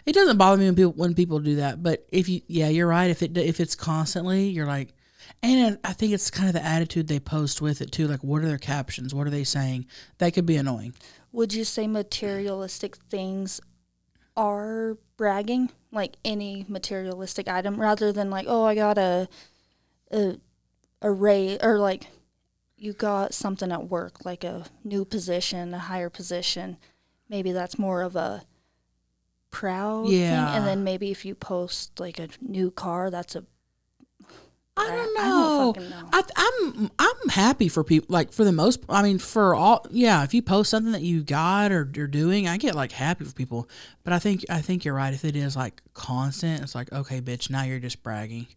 Speaker 1: It doesn't bother me when people do that, but you're right. If it's constantly, you're like, and I think it's kind of the attitude they post with it too. Like, what are their captions? What are they saying? That could be annoying.
Speaker 2: Would you say materialistic things are bragging? Like any materialistic item, rather than like, oh, I got a raise, or like you got something at work, like a new position, a higher position. Maybe that's more of a proud thing. And then maybe if you post like a new car, that's a
Speaker 1: I don't
Speaker 2: I
Speaker 1: know.
Speaker 2: don't fucking know.
Speaker 1: I'm happy for people, like for the most. I mean, for all. Yeah, if you post something that you got or you're doing, I get like happy for people. But I think you're right. If it is like constant, it's like, okay, bitch, now you're just bragging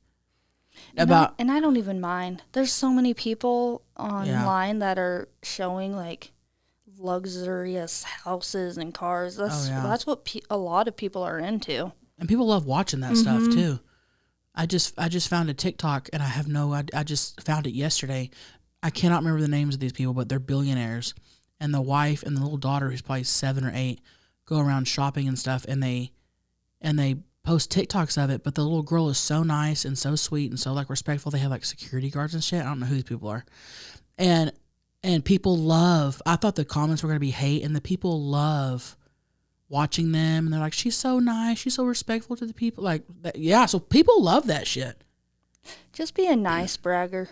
Speaker 1: about.
Speaker 2: And I don't even mind. There's so many people online that are showing like luxurious houses and cars. That's what a lot of people are into.
Speaker 1: And people love watching that stuff too. I just found a TikTok, and I just found it yesterday. I cannot remember the names of these people, but they're billionaires, and the wife and the little daughter, who's probably 7 or 8, go around shopping and stuff, and they post TikToks of it. But the little girl is so nice and so sweet and so like respectful. They have like security guards and shit. I don't know who these people are, and people love. I thought the comments were gonna be hate, and the people love watching them, and they're like, she's so nice, she's so respectful to the people, like that. Yeah, so people love that shit.
Speaker 2: Just be a nice bragger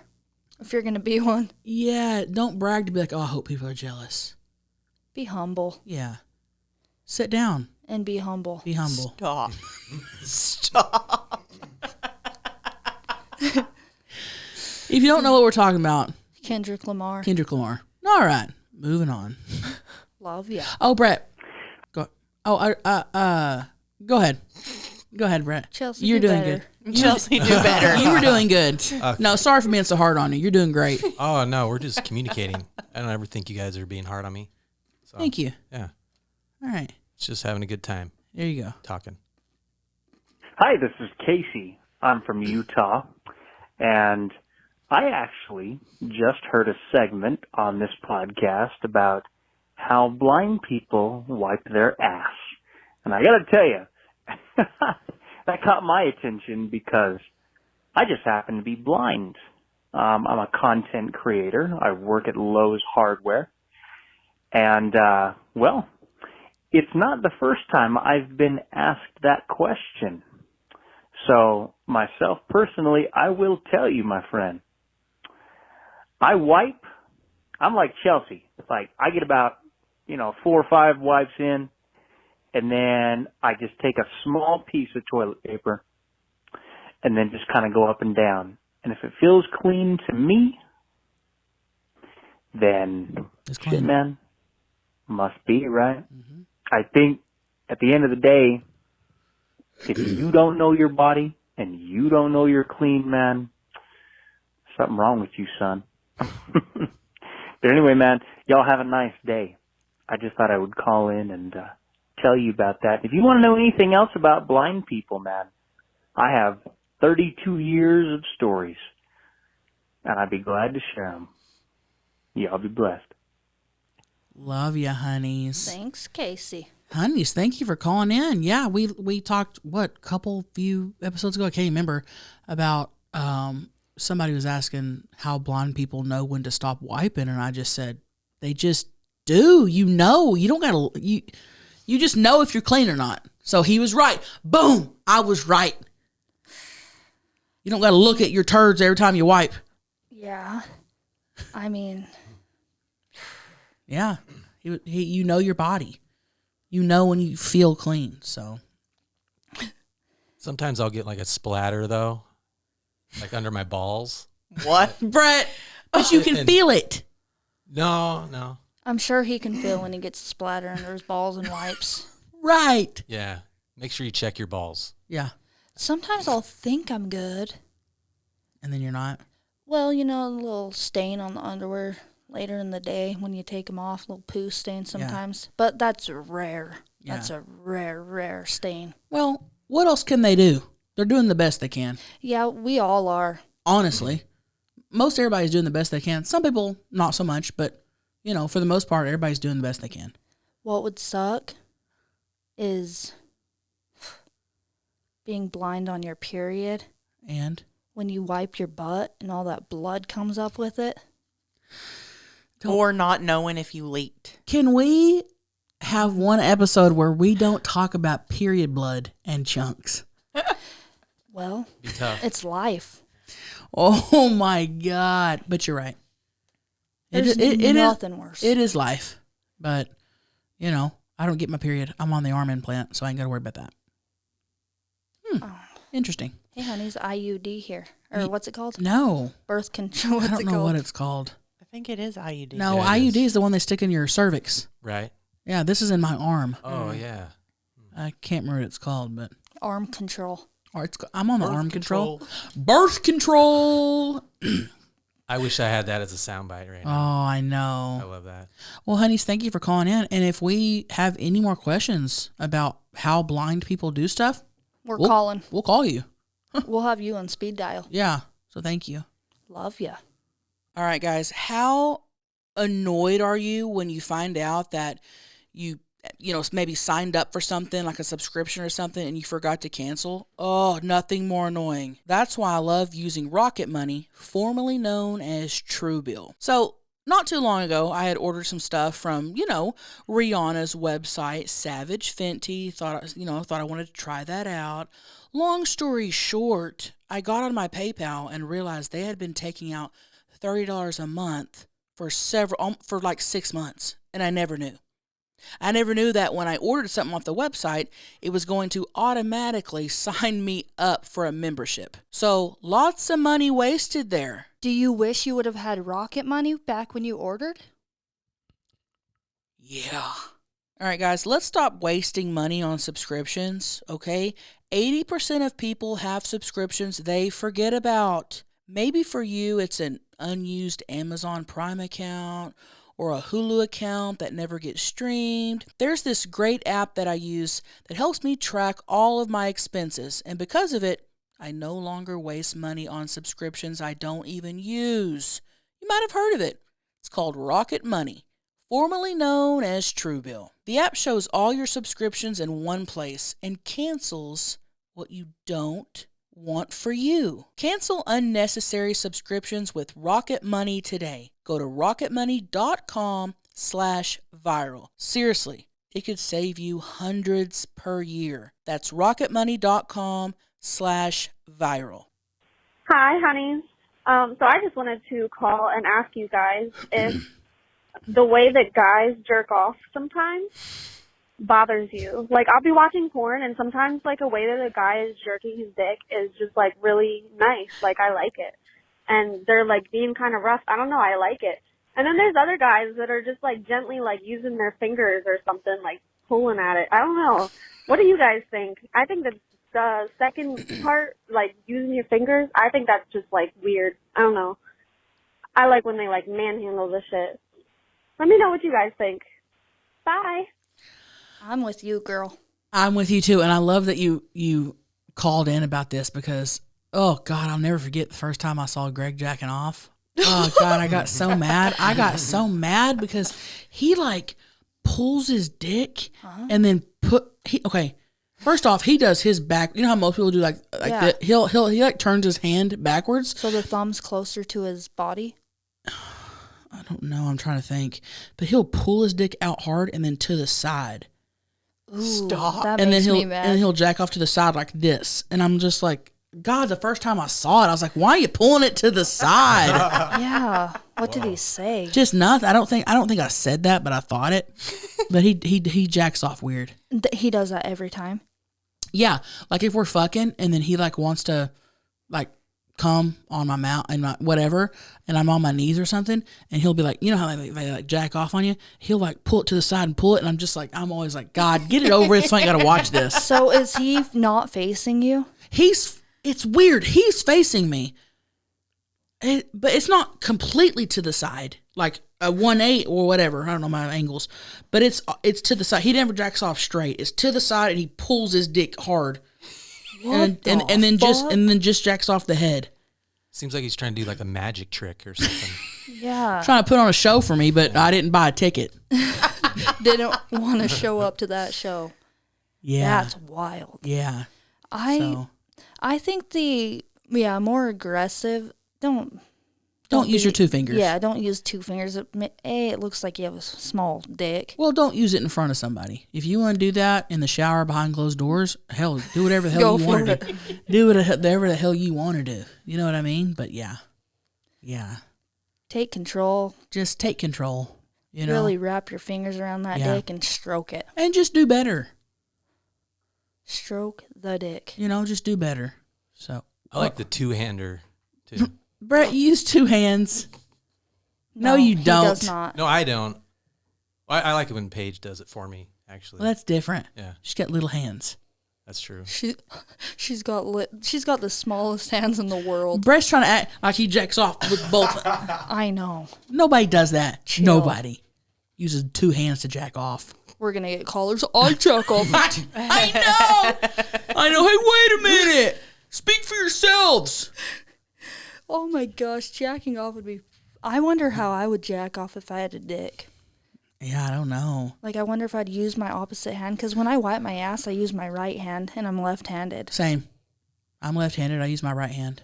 Speaker 2: if you're gonna be one.
Speaker 1: Yeah, don't brag to be like, oh, I hope people are jealous.
Speaker 2: Be humble
Speaker 1: Yeah, sit down,
Speaker 2: and be humble.
Speaker 1: be humble.
Speaker 4: Stop. Stop.
Speaker 1: If you don't know what we're talking about,
Speaker 2: Kendrick Lamar.
Speaker 1: Kendrick Lamar. All right, moving on.
Speaker 2: Love ya.
Speaker 1: Oh, Brett, go. Oh, go ahead. Go ahead, Brett.
Speaker 2: Chelsea,
Speaker 1: you're
Speaker 2: do
Speaker 1: doing
Speaker 2: better.
Speaker 1: good.
Speaker 4: Chelsea, do better.
Speaker 1: You were doing good. No, sorry for being so hard on you. You're doing great.
Speaker 3: Oh no, we're just communicating. I don't ever think you guys are being hard on me. So,
Speaker 1: Thank you.
Speaker 3: Yeah,
Speaker 1: All right,
Speaker 3: it's just having a good time
Speaker 1: there you go.
Speaker 3: talking.
Speaker 7: Hi, this is Casey. I'm from Utah, and I actually just heard a segment on this podcast about how blind people wipe their ass. And I got to tell you, that caught my attention because I just happen to be blind. I'm a content creator. I work at Lowe's Hardware. And, well, it's not the first time I've been asked that question. So, myself personally, I will tell you, my friend, I'm like Chelsea. Like, I get about, 4 or 5 wipes in, and then I just take a small piece of toilet paper and then just kind of go up and down. And if it feels clean to me, then
Speaker 1: It's
Speaker 7: shit,
Speaker 1: clean.
Speaker 7: man, must be, right? Mm-hmm. I think at the end of the day, if you don't know your body and you don't know you're clean, man, something wrong with you, son. But anyway, man, y'all have a nice day. I just thought I would call in and tell you about that. If you want to know anything else about blind people, man, I have 32 years of stories, and I'd be glad to share them. Y'all be blessed.
Speaker 1: Love ya, honeys.
Speaker 2: Thanks, Casey.
Speaker 1: Honeys, thank you for calling in. Yeah, we talked few episodes ago, I can't remember, about somebody was asking how blind people know when to stop wiping, and I just said they just do. You don't gotta you just know if you're clean or not. So he was right. Boom, I was right. You don't gotta look at your turds every time you wipe.
Speaker 2: Yeah. I mean,
Speaker 1: Yeah, you know your body. You know when you feel clean. So
Speaker 3: Sometimes I'll get like a splatter though, like under my balls.
Speaker 4: What?
Speaker 1: Brett, But you can feel it.
Speaker 3: No.
Speaker 2: I'm sure he can feel when he gets a splatter under his balls and wipes.
Speaker 1: Right.
Speaker 3: Yeah. Make sure you check your balls.
Speaker 1: Yeah.
Speaker 2: Sometimes I'll think I'm good.
Speaker 1: And then you're not.
Speaker 2: Well, you know, a little stain on the underwear later in the day when you take them off, a little poo stain sometimes. But that's rare.
Speaker 1: Yeah.
Speaker 2: That's a rare stain.
Speaker 1: Well, what else can they do? They're doing the best they can.
Speaker 2: Yeah, we all are.
Speaker 1: Honestly. Most everybody's doing the best they can. Some people, not so much, but, you know, for the most part, everybody's doing the best they can.
Speaker 2: What would suck is being blind on your period
Speaker 1: And
Speaker 2: when you wipe your butt and all that blood comes up with it.
Speaker 4: Or not knowing if you leaked.
Speaker 1: can we have one episode where we don't talk about period blood and chunks?
Speaker 2: Well,
Speaker 3: Be tough.
Speaker 2: it's life.
Speaker 1: Oh my God. But you're right.
Speaker 2: There's nothing worse.
Speaker 1: It is life. But, you know, I don't get my period. I'm on the arm implant, so I ain't got to worry about that.
Speaker 2: Oh.
Speaker 1: Interesting.
Speaker 2: Hey, honey's IUD here. Or what's it called?
Speaker 1: No.
Speaker 2: Birth control.
Speaker 1: I
Speaker 2: What's
Speaker 1: don't
Speaker 2: it
Speaker 1: know
Speaker 2: called?
Speaker 1: what it's called.
Speaker 4: I think it is IUD.
Speaker 1: No,
Speaker 3: Yeah, it
Speaker 1: IUD
Speaker 3: is.
Speaker 1: is the one they stick in your cervix.
Speaker 3: Right?
Speaker 1: Yeah, this is in my arm.
Speaker 3: Oh, yeah.
Speaker 1: I can't remember what it's called, but
Speaker 2: Arm control.
Speaker 1: I'm on the
Speaker 3: Birth
Speaker 1: arm control.
Speaker 3: control.
Speaker 1: Birth control.
Speaker 3: I wish I had that as a soundbite right
Speaker 1: Oh,
Speaker 3: now.
Speaker 1: I
Speaker 3: I
Speaker 1: know.
Speaker 3: love that.
Speaker 1: Well, honeys, thank you for calling in. And if we have any more questions about how blind people do stuff,
Speaker 2: We're
Speaker 1: We'll-
Speaker 2: calling.
Speaker 1: we'll call you.
Speaker 2: We'll have you on speed dial.
Speaker 1: Yeah. So thank you.
Speaker 2: Love ya.
Speaker 1: All right, guys. How annoyed are you when you find out that you know, maybe signed up for something like a subscription or something and you forgot to cancel? Oh, nothing more annoying. That's why I love using Rocket Money, formerly known as Truebill. So, not too long ago, I had ordered some stuff from, you know, Rihanna's website, Savage Fenty. Thought I wanted to try that out. Long story short, I got on my PayPal and realized they had been taking out $30 a month for like 6 months, and I never knew. I never knew that when I ordered something off the website, it was going to automatically sign me up for a membership. So, lots of money wasted there.
Speaker 2: Do you wish you would have had Rocket Money back when you ordered?
Speaker 1: Yeah. All right, guys, let's stop wasting money on subscriptions, okay? 80% of people have subscriptions they forget about. Maybe for you, it's an unused Amazon Prime account or a Hulu account that never gets streamed. There's this great app that I use that helps me track all of my expenses, and because of it, I no longer waste money on subscriptions I don't even use. You might have heard of it. It's called Rocket Money, formerly known as Truebill. The app shows all your subscriptions in one place and cancels what you don't want for you. Cancel unnecessary subscriptions with Rocket Money today. Go to rocketmoney.com/viral. Seriously, it could save you hundreds per year. That's rocketmoney.com/viral.
Speaker 8: Hi, honey. So I just wanted to call and ask you guys if the way that guys jerk off sometimes bothers you. Like, I'll be watching porn, and sometimes, like, a way that a guy is jerking his dick is just, like, really nice. Like, I like it. And they're, like, being kind of rough. I don't know. I like it. And then there's other guys that are just, like, gently, like, using their fingers or something, like, pulling at it. I don't know. What do you guys think? I think that the second part, like, using your fingers, I think that's just, like, weird. I don't know. I like when they, like, manhandle the shit. Let me know what you guys think. Bye.
Speaker 2: I'm with you, girl.
Speaker 1: I'm with you too, and I love that you called in about this because, oh God, I'll never forget the first time I saw Greg jacking off. Oh God, I got so mad. I got so mad because he like pulls his dick and then first off, he does his back. You know how most people do like
Speaker 2: Yeah.
Speaker 1: that. He like turns his hand backwards.
Speaker 2: So the thumb's closer to his body?
Speaker 1: I don't know. I'm trying to think, but he'll pull his dick out hard and then to the side.
Speaker 2: Ooh,
Speaker 4: Stop.
Speaker 2: That
Speaker 1: And then
Speaker 2: makes me mad.
Speaker 1: he'll jack off to the side like this, and I'm just like, God, the first time I saw it, I was like, why are you pulling it to the side?
Speaker 2: Yeah. What did he say?
Speaker 1: Just nothing. I don't think I said that, but I thought it. But he jacks off weird.
Speaker 2: He does that every time.
Speaker 1: Yeah, like if we're fucking and then he like wants to like come on my mouth and my whatever, and I'm on my knees or something, and he'll be like, you know how they like jack off on you? He'll like pull it to the side and pull it, and I'm just like, I'm always like, God, get it over with so I ain't got to watch this.
Speaker 2: So is he not facing you?
Speaker 1: It's weird. He's facing me. But it's not completely to the side, like a 1/8 or whatever. I don't know my angles, but it's to the side. He never jacks off straight. It's to the side, and he pulls his dick hard, and then just jacks off the head.
Speaker 3: Seems like he's trying to do like a magic trick or something.
Speaker 2: Yeah.
Speaker 1: Trying to put on a show for me, but I didn't buy a ticket.
Speaker 2: Didn't want to show up to that show.
Speaker 1: Yeah,
Speaker 2: That's wild.
Speaker 1: yeah.
Speaker 2: I think more aggressive. Don't
Speaker 1: Don't use your two fingers.
Speaker 2: Yeah, don't use two fingers. It looks like you have a small dick.
Speaker 1: Well, don't use it in front of somebody. If you want to do that in the shower behind closed doors, hell, do whatever the hell you want to do. Do whatever the hell you want to do. You know what I mean? But yeah.
Speaker 2: Take control.
Speaker 1: Just take control. You know,
Speaker 2: really wrap your fingers around that dick and stroke it.
Speaker 1: And just do better.
Speaker 2: Stroke the dick.
Speaker 1: You know, just do better. So
Speaker 3: I like the two-hander too.
Speaker 1: Brett, you use two hands. No, you don't.
Speaker 2: He does not.
Speaker 3: No, I don't. I like it when Paige does it for me, actually.
Speaker 1: Well, that's different.
Speaker 3: Yeah.
Speaker 1: She's got little hands.
Speaker 3: That's true.
Speaker 2: She's got the smallest hands in the world.
Speaker 1: Brett's trying to act like he jacks off with both.
Speaker 2: I know.
Speaker 1: Nobody does that.
Speaker 2: Chill.
Speaker 1: Nobody uses two hands to jack off.
Speaker 2: We're going to get callers. I jack off.
Speaker 1: I know. Hey, wait a minute. Speak for yourselves.
Speaker 2: Oh my gosh, jacking off would be... I wonder how I would jack off if I had a dick.
Speaker 1: Yeah, I don't know.
Speaker 2: Like, I wonder if I'd use my opposite hand, because when I wipe my ass, I use my right hand, and I'm left-handed.
Speaker 1: Same. I'm left-handed. I use my right hand.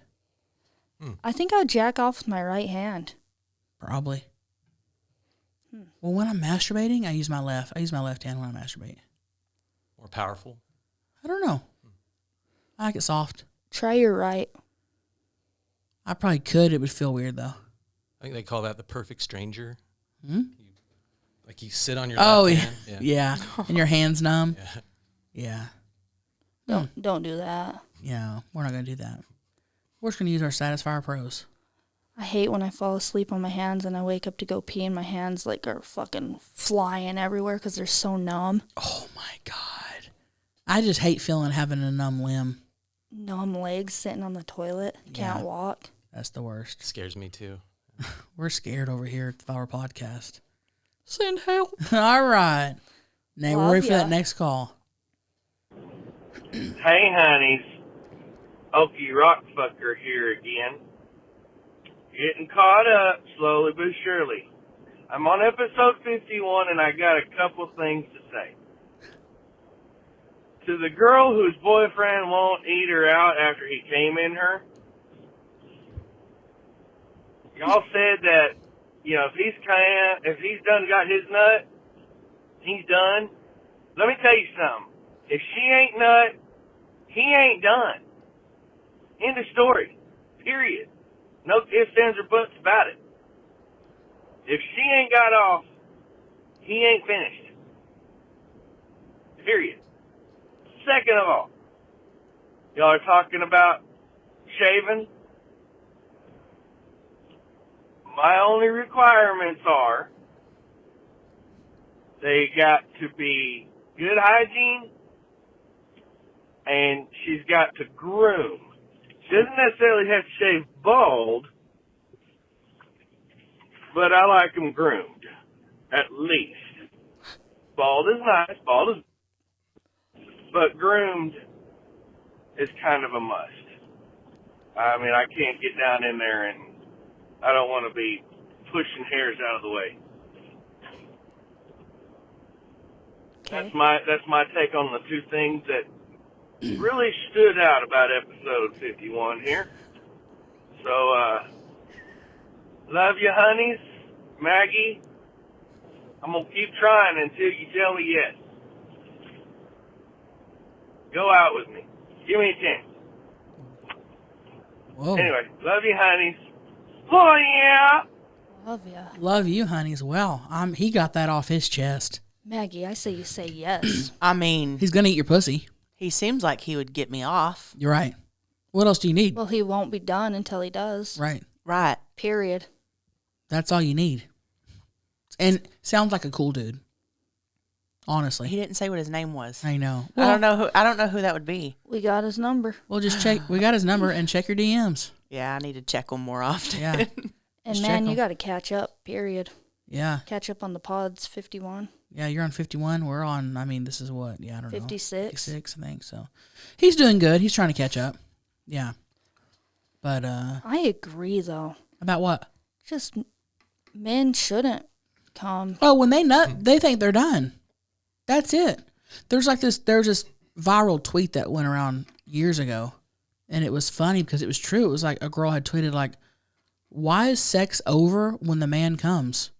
Speaker 2: I think I would jack off with my right hand.
Speaker 1: Probably. Well, when I'm masturbating, I use my left. I use my left hand when I masturbate.
Speaker 3: More powerful?
Speaker 1: I don't know. I like it soft.
Speaker 2: Try your right.
Speaker 1: I probably could. It would feel weird, though.
Speaker 3: I think they call that the perfect stranger.
Speaker 1: Hmm?
Speaker 3: Like you sit on your left hand.
Speaker 1: Yeah. And your hand's numb. Yeah.
Speaker 2: Don't do that.
Speaker 1: Yeah, we're not going to do that. We're just going to use our Satisfyer Pros.
Speaker 2: I hate when I fall asleep on my hands and I wake up to go pee and my hands like are fucking flying everywhere because they're so numb.
Speaker 1: Oh, my God. I just hate having a numb limb.
Speaker 2: Numb legs sitting on the toilet. Can't walk.
Speaker 1: That's the worst.
Speaker 3: It scares me too.
Speaker 1: We're scared over here at our podcast.
Speaker 2: Send help.
Speaker 1: All right. Now we're ready for that next call.
Speaker 9: Hey, honeys. Okie Rockfucker here again. Getting caught up slowly but surely. I'm on episode 51 and I got a couple things to say. To the girl whose boyfriend won't eat her out after he came in her, y'all said that, you know, if he's done got his nut, he's done. Let me tell you something. If she ain't nut, he ain't done. End of story. Period. No ifs, ands, or buts about it. If she ain't got off, he ain't finished. Period. Second of all, y'all are talking about shaving. My only requirements are they got to be good hygiene and she's got to groom. She doesn't necessarily have to shave bald, but I like them groomed, at least. Bald is nice, but groomed is kind of a must. I mean, I can't get down in there and I don't want to be pushing hairs out of the way.
Speaker 2: Okay.
Speaker 9: That's my take on the two things that really stood out about episode 51 here. So, love you, honeys. Maggie, I'm going to keep trying until you tell me yes. Go out with me. Give me a chance.
Speaker 1: Whoa.
Speaker 9: Anyway, love you, honeys. Oh, yeah.
Speaker 2: Love ya.
Speaker 1: Love you, honeys. Well, he got that off his chest.
Speaker 2: Maggie, I say you say yes.
Speaker 4: I mean,
Speaker 1: He's going to eat your pussy.
Speaker 4: he seems like he would get me off.
Speaker 1: You're right. What else do you need?
Speaker 2: Well, he won't be done until he does.
Speaker 1: Right.
Speaker 4: Right.
Speaker 2: Period.
Speaker 1: That's all you need. And sounds like a cool dude. Honestly.
Speaker 4: He didn't say what his name was.
Speaker 1: I know.
Speaker 4: I don't know who that would be.
Speaker 2: We got his number.
Speaker 1: We'll just check. We got his number and check your DMs.
Speaker 4: Yeah, I need to check them more often.
Speaker 1: Yeah.
Speaker 2: And
Speaker 1: Just
Speaker 2: man,
Speaker 1: check
Speaker 2: you
Speaker 1: 'em.
Speaker 2: got to catch up. Period.
Speaker 1: Yeah.
Speaker 2: Catch up on the pods. 51.
Speaker 1: Yeah, you're on 51. We're on, I mean, this is what? Yeah, I don't know.
Speaker 2: 56.
Speaker 1: 56, I think. So he's doing good. He's trying to catch up. Yeah. But,
Speaker 2: I agree, though.
Speaker 1: about what?
Speaker 2: Just men shouldn't come.
Speaker 1: Oh, when they nut, they think they're done. That's it. There's this viral tweet that went around years ago, and it was funny because it was true. It was like a girl had tweeted like, "Why is sex over when the man comes?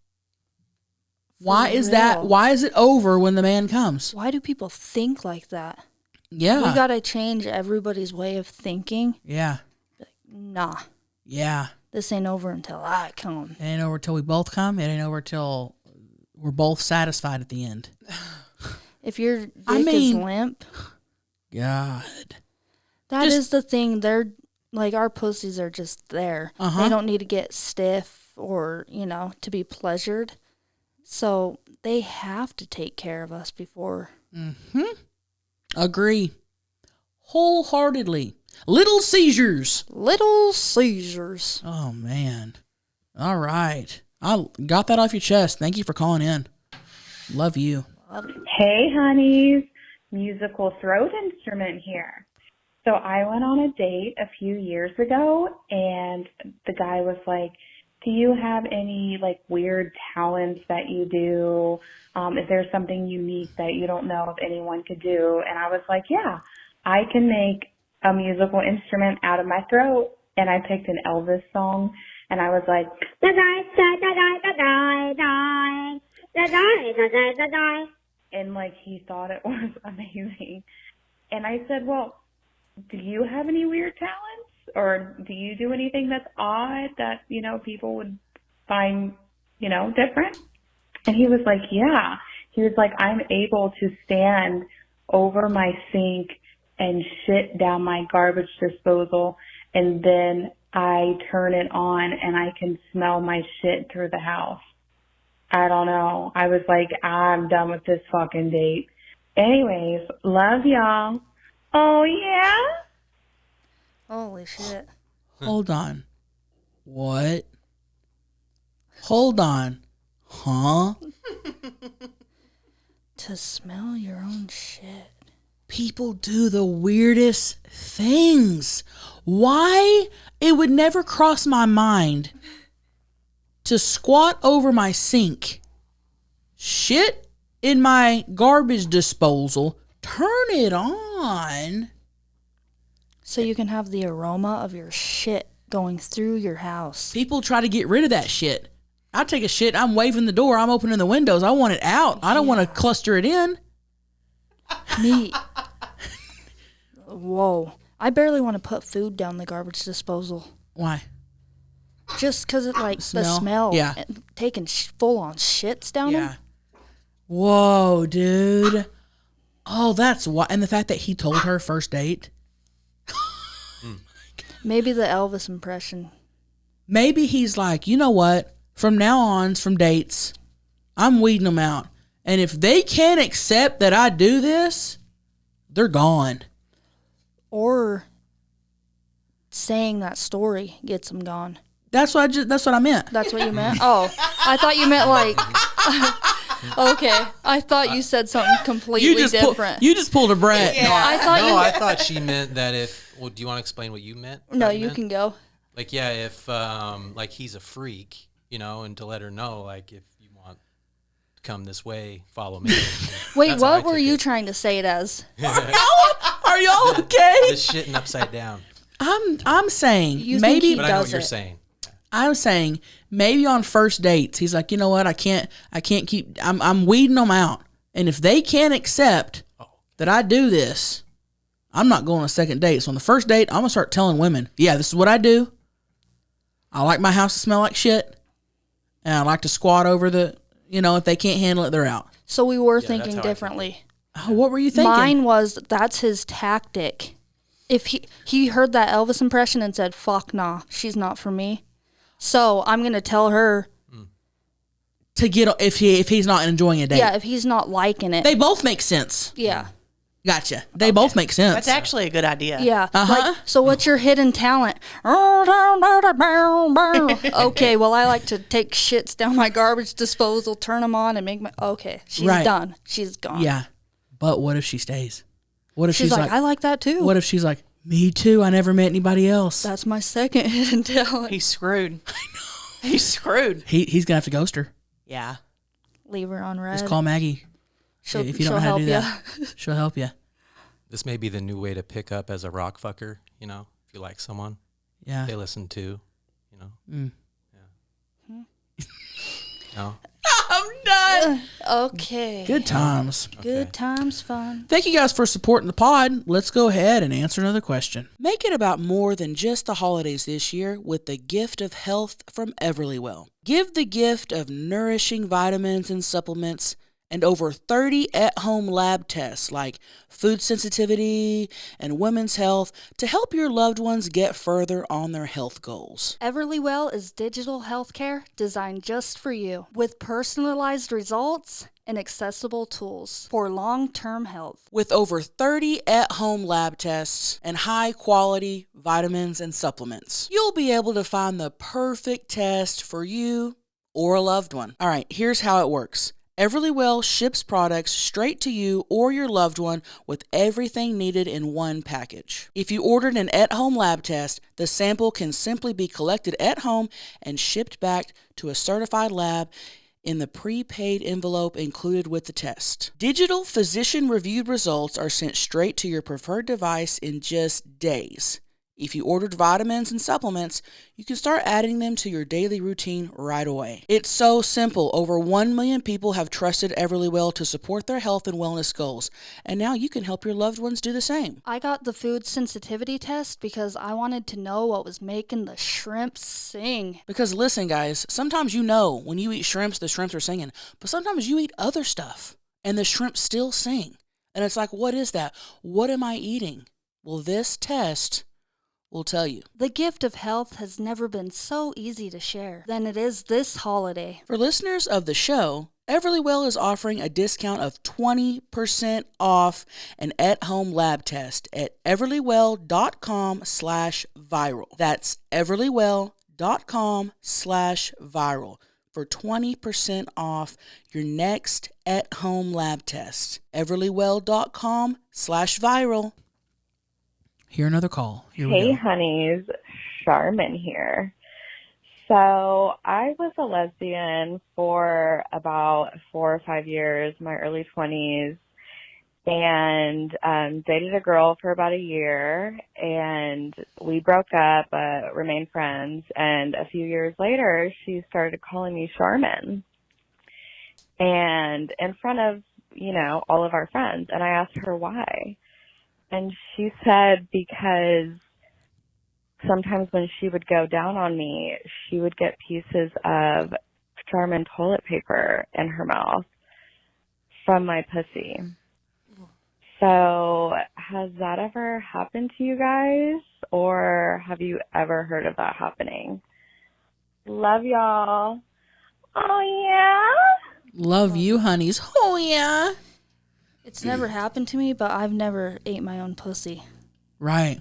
Speaker 1: Why is that?
Speaker 2: real.
Speaker 1: Why is it over when the man comes?"
Speaker 2: Why do people think like that?
Speaker 1: Yeah.
Speaker 2: We got to change everybody's way of thinking.
Speaker 1: Yeah.
Speaker 2: Nah,
Speaker 1: Yeah.
Speaker 2: this ain't over until I come.
Speaker 1: It ain't over till we both come. It ain't over till we're both satisfied at the end.
Speaker 2: If your dick
Speaker 1: I
Speaker 2: is
Speaker 1: mean-
Speaker 2: limp,
Speaker 1: God.
Speaker 2: that
Speaker 1: Just-
Speaker 2: is the thing. They're like, our pussies are just there.
Speaker 1: Uh-huh.
Speaker 2: They don't need to get stiff or, to be pleasured. So they have to take care of us before.
Speaker 1: Agree. Wholeheartedly. Little seizures.
Speaker 2: Little seizures.
Speaker 1: Oh, man. All right. I got that off your chest. Thank you for calling in. Love you.
Speaker 6: Hey, honeys. Musical throat instrument here. So I went on a date a few years ago, and the guy was like, "Do you have any weird talents that you do? Is there something unique that you don't know if anyone could do?" And I was like, "Yeah, I can make a musical instrument out of my throat." And I picked an Elvis song, and I was like, and he thought it was amazing. And I said, "Well, do you have any weird talents, or do you do anything that's odd that people would find different?" And he was like, "Yeah." He was like, "I'm able to stand over my sink and shit down my garbage disposal, and then I turn it on and I can smell my shit through the house." I don't know. I was like, I'm done with this fucking date. Anyways, love y'all. Oh, yeah?
Speaker 2: Holy shit.
Speaker 1: Hold on. What? Hold on. Huh?
Speaker 2: To smell your own shit.
Speaker 1: People do the weirdest things. Why? It would never cross my mind to squat over my sink, shit in my garbage disposal, turn it on.
Speaker 2: So you can have the aroma of your shit going through your house.
Speaker 1: People try to get rid of that shit. I take a shit, I'm waving the door, I'm opening the windows. I want it out. I don't want to cluster it in.
Speaker 2: Me. Whoa. I barely want to put food down the garbage disposal.
Speaker 1: Why?
Speaker 2: Just because it the smell.
Speaker 1: Yeah.
Speaker 2: And taking full on shits down
Speaker 1: Yeah.
Speaker 2: them.
Speaker 1: Whoa, dude. Oh, that's why. And the fact that he told her first date.
Speaker 2: Maybe the Elvis impression.
Speaker 1: Maybe he's like, you know what? From now on, from dates, I'm weeding them out. And if they can't accept that I do this, they're gone.
Speaker 2: Or saying that story gets them gone.
Speaker 1: That's what I meant.
Speaker 2: That's what you meant? Oh, I thought you meant okay. I thought you said something completely different.
Speaker 1: You just pulled a Brett.
Speaker 2: Yeah. I thought
Speaker 3: she meant that if. Well, do you want to explain what you meant?
Speaker 2: No, you can go.
Speaker 3: If he's a freak, and to let her know, if you want to come this way, follow me.
Speaker 2: Wait, what were you trying to say it as?
Speaker 1: Are y'all okay?
Speaker 3: The shitting upside down.
Speaker 1: I'm saying
Speaker 2: You
Speaker 1: maybe.
Speaker 2: think he
Speaker 3: But I know what
Speaker 2: does
Speaker 3: you're
Speaker 2: it.
Speaker 3: saying.
Speaker 1: I'm saying maybe on first dates, he's like, you know what? I can't keep. I'm weeding them out, and if they can't accept that I do this, I'm not going on a second date. So on the first date, I'm gonna start telling women, yeah, this is what I do. I like my house to smell like shit, and I like to squat over the. If they can't handle it, they're out.
Speaker 2: So we were
Speaker 3: that's
Speaker 2: thinking
Speaker 3: how I
Speaker 2: differently.
Speaker 1: Oh, what were you thinking?
Speaker 2: Mine was that's his tactic if he heard that Elvis impression and said, "Fuck nah, she's not for me." So I'm gonna tell her
Speaker 1: to get if he's not enjoying a date.
Speaker 2: Yeah, if he's not liking it.
Speaker 1: They both make sense.
Speaker 2: Yeah.
Speaker 1: Gotcha. They both make sense.
Speaker 4: That's actually a good idea.
Speaker 2: Yeah.
Speaker 1: Uh-huh.
Speaker 2: Like, so what's your hidden talent? Okay, well, I like to take shits down my garbage disposal, turn them on, and make my... Okay, she's done. She's gone.
Speaker 1: Yeah. But what if she stays? What if
Speaker 2: she's like, I like that too.
Speaker 1: What if she's like, me too, I never met anybody else?
Speaker 2: That's my second hidden talent.
Speaker 4: He's screwed. I know. He's screwed.
Speaker 1: He's going to have to ghost her.
Speaker 4: Yeah.
Speaker 2: Leave her on red.
Speaker 1: Just call Maggie. If you don't know how to do that, she'll help you.
Speaker 3: This may be the new way to pick up as a rock fucker, if you like someone.
Speaker 1: Yeah.
Speaker 3: They listen too,
Speaker 1: Mm.
Speaker 3: Yeah. No?
Speaker 1: I'm done.
Speaker 2: Okay.
Speaker 1: Good times.
Speaker 2: Good times, fun.
Speaker 1: Thank you guys for supporting the pod. Let's go ahead and answer another question. Make it about more than just the holidays this year with the gift of health from Everlywell. Give the gift of nourishing vitamins and supplements and over 30 at-home lab tests like food sensitivity and women's health to help your loved ones get further on their health goals.
Speaker 2: Everlywell is digital healthcare designed just for you with personalized results and accessible tools for long-term health.
Speaker 1: With over 30 at-home lab tests and high-quality vitamins and supplements, you'll be able to find the perfect test for you or a loved one. All right, here's how it works. Everlywell ships products straight to you or your loved one with everything needed in one package. If you ordered an at-home lab test, the sample can simply be collected at home and shipped back to a certified lab in the prepaid envelope included with the test. Digital physician-reviewed results are sent straight to your preferred device in just days. If you ordered vitamins and supplements, you can start adding them to your daily routine right away. It's so simple. Over 1 million people have trusted Everlywell to support their health and wellness goals, and now you can help your loved ones do the same.
Speaker 2: I got the food sensitivity test because I wanted to know what was making the shrimp sing.
Speaker 1: Because listen, guys, sometimes when you eat shrimps, the shrimps are singing, but sometimes you eat other stuff, and the shrimps still sing. And it's like, what is that? What am I eating? Well, this test will tell you.
Speaker 2: The gift of health has never been so easy to share than it is this holiday.
Speaker 1: For listeners of the show, Everlywell is offering a discount of 20% off an at-home lab test at everlywell.com/viral. That's everlywell.com/viral for 20% off your next at-home lab test. everlywell.com/viral. Hear another call. Here we
Speaker 10: Hey,
Speaker 1: go.
Speaker 10: honeys. Charmin here. So I was a lesbian for about 4 or 5 years, my early 20s, and dated a girl for about a year, and we broke up, remained friends, and a few years later, she started calling me Charmin, and in front of, all of our friends, and I asked her why. And she said because sometimes when she would go down on me, she would get pieces of Charmin toilet paper in her mouth from my pussy. So has that ever happened to you guys, or have you ever heard of that happening? Love y'all. Oh, yeah?
Speaker 1: Love you, honeys. Oh, yeah.
Speaker 2: It's never happened to me, but I've never ate my own pussy.
Speaker 1: Right.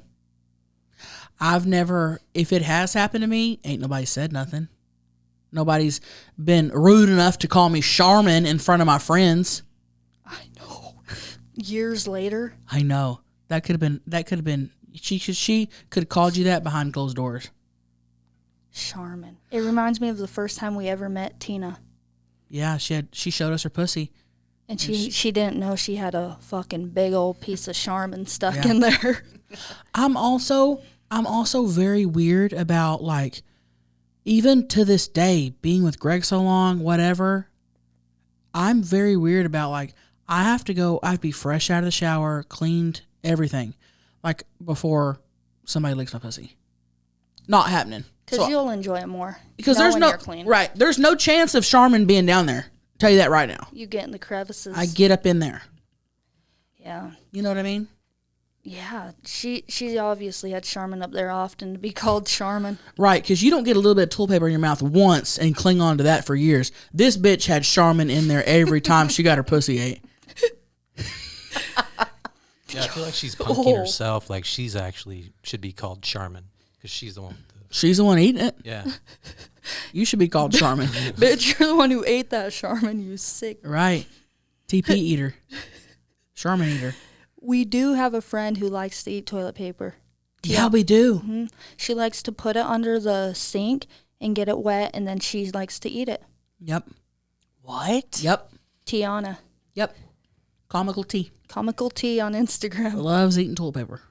Speaker 1: If it has happened to me, ain't nobody said nothing. Nobody's been rude enough to call me Charmin in front of my friends.
Speaker 2: I know. Years later.
Speaker 1: I know. That could have been, she could have called you that behind closed doors.
Speaker 2: Charmin. It reminds me of the first time we ever met Tina.
Speaker 1: Yeah, she showed us her pussy.
Speaker 2: And she didn't know she had a fucking big old piece of Charmin stuck in there.
Speaker 1: I'm also very weird about, like, even to this day, being with Greg so long, whatever, I'm very weird about, like, I have to be fresh out of the shower, cleaned, everything, like, before somebody licks my pussy. Not happening.
Speaker 2: Because you'll enjoy it more.
Speaker 1: Because there's no chance of Charmin being down there. Tell you that right now.
Speaker 2: You get in the crevices.
Speaker 1: I get up in there.
Speaker 2: Yeah.
Speaker 1: You know what I mean?
Speaker 2: Yeah, she obviously had Charmin up there often to be called Charmin.
Speaker 1: Right, because you don't get a little bit of toilet paper in your mouth once and cling on to that for years. This bitch had Charmin in there every time she got her pussy ate.
Speaker 3: Yeah, I feel like she's punking herself. Like she's actually should be called Charmin because she's the one.
Speaker 1: She's the one eating it.
Speaker 3: Yeah.
Speaker 1: You should be called Charmin.
Speaker 2: Bitch, you're the one who ate that Charmin, you sick.
Speaker 1: Right. TP eater. Charmin eater.
Speaker 2: We do have a friend who likes to eat toilet paper.
Speaker 1: Yeah, we do.
Speaker 2: Mm-hmm. She likes to put it under the sink and get it wet, and then she likes to eat it.
Speaker 1: Yep.
Speaker 4: What?
Speaker 1: Yep.
Speaker 2: Tiana.
Speaker 1: Yep. Comical T.
Speaker 2: Comical T on Instagram.
Speaker 1: Loves eating toilet paper.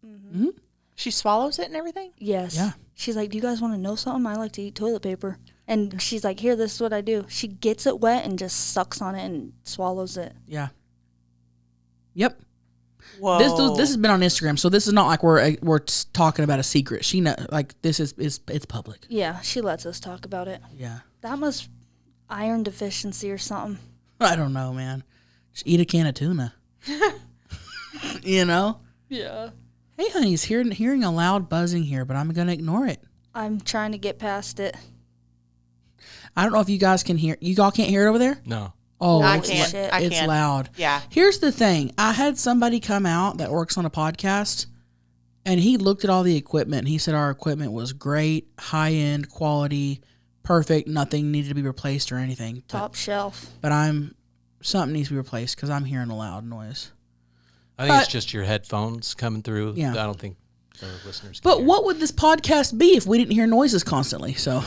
Speaker 1: Mm-hmm.
Speaker 4: She swallows it and everything?
Speaker 2: Yes.
Speaker 1: Yeah.
Speaker 2: She's like, do you guys want to know something? I like to eat toilet paper. And she's like, here, this is what I do. She gets it wet and just sucks on it and swallows it.
Speaker 1: Yeah. Yep.
Speaker 4: Whoa.
Speaker 1: This has been on Instagram, so this is not like we're talking about a secret. She know, like this is it's public.
Speaker 2: Yeah, she lets us talk about it.
Speaker 1: Yeah.
Speaker 2: That must iron deficiency or something.
Speaker 1: I don't know, man. Just eat a can of tuna. You know?
Speaker 2: Yeah.
Speaker 1: Hey, honey, hearing a loud buzzing here, but I'm gonna ignore it.
Speaker 2: I'm trying to get past it.
Speaker 1: I don't know if you guys can hear. You all can't hear it over there?
Speaker 3: No.
Speaker 1: Oh,
Speaker 4: I
Speaker 1: it's
Speaker 4: can't. I
Speaker 1: it's
Speaker 4: can.
Speaker 1: loud.
Speaker 4: Yeah.
Speaker 1: Here's the thing. I had somebody come out that works on a podcast, and he looked at all the equipment. And he said our equipment was great, high-end, quality, perfect. Nothing needed to be replaced or anything.
Speaker 2: Top shelf.
Speaker 1: But something needs to be replaced because I'm hearing a loud noise.
Speaker 3: I think it's just your headphones coming through.
Speaker 1: Yeah.
Speaker 3: I don't think the listeners can
Speaker 1: But
Speaker 3: hear.
Speaker 1: what would this podcast be if we didn't hear noises constantly? So,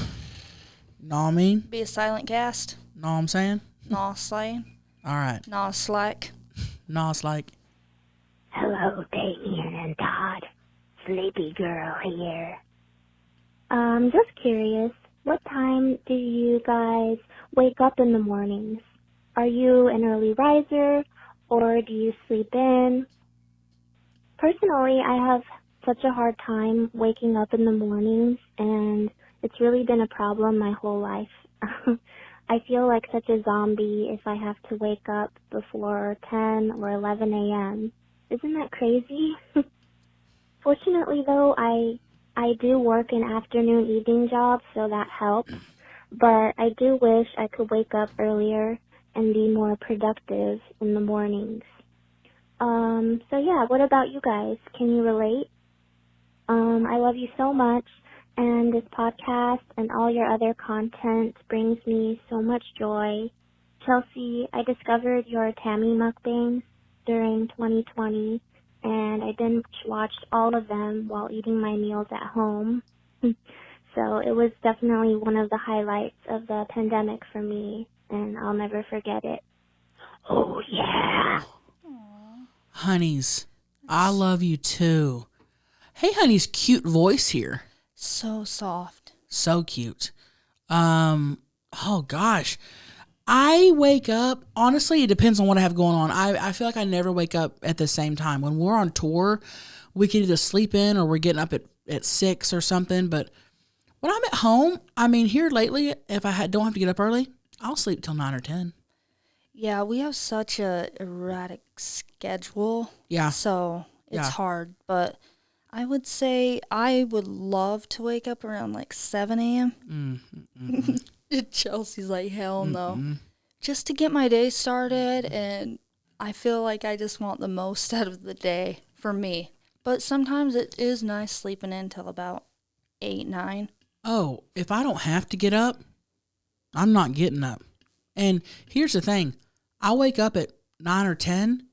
Speaker 1: know what I mean?
Speaker 2: Be a silent cast.
Speaker 1: Know what I'm saying?
Speaker 2: Nah slaying.
Speaker 1: All right.
Speaker 2: Nah slack.
Speaker 1: No, it's like,
Speaker 11: Hello, Damien and Todd. Sleepy girl here. Just curious, what time do you guys wake up in the mornings? Are you an early riser, or do you sleep in? Personally, I have such a hard time waking up in the mornings, and it's really been a problem my whole life. I feel like such a zombie if I have to wake up before 10 or 11 a.m. Isn't that crazy? Fortunately, though, I do work an afternoon evening job, so that helps. But I do wish I could wake up earlier and be more productive in the mornings. So yeah, what about you guys? Can you relate? I love you so much, and this podcast and all your other content brings me so much joy. Chelsea, I discovered your Tammy mukbangs during 2020, and I binge watched all of them while eating my meals at home. So it was definitely one of the highlights of the pandemic for me, and I'll never forget it. Oh, yeah.
Speaker 1: honeys, I love you too. Hey, honey's cute voice here.
Speaker 2: So soft.
Speaker 1: So cute. Oh gosh. I wake up, honestly, it depends on what I have going on. I feel like I never wake up at the same time. When we're on tour, we can either sleep in or we're getting up at 6 or something. But when I'm at home, I mean, here lately, if I don't have to get up early, I'll sleep till 9 or 10.
Speaker 2: Yeah, we have such a erratic schedule.
Speaker 1: Yeah.
Speaker 2: So it's
Speaker 1: Yeah.
Speaker 2: hard. But I would say I would love to wake up around like 7 a.m. Chelsea's like, hell no. Just to get my day started, and I feel like I just want the most out of the day for me. But sometimes it is nice sleeping in till about 8, 9.
Speaker 1: Oh, if I don't have to get up, I'm not getting up. And here's the thing. I wake up at 9 or 10.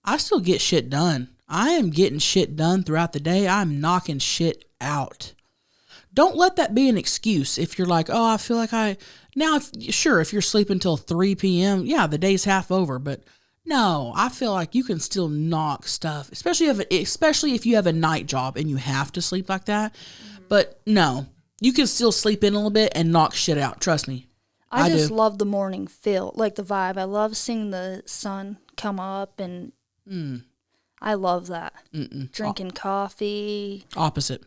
Speaker 1: I still get shit done. I am getting shit done throughout the day. I'm knocking shit out. Don't let that be an excuse if you're like, oh, I feel like if you're sleeping till 3 p.m., yeah, the day's half over. But no, I feel like you can still knock stuff, especially if you have a night job and you have to sleep like that. But no, you can still sleep in a little bit and knock shit out. Trust me.
Speaker 2: I just love the morning feel, like the vibe. I love seeing the sun come up, and I love that. Drinking coffee.
Speaker 1: Opposite.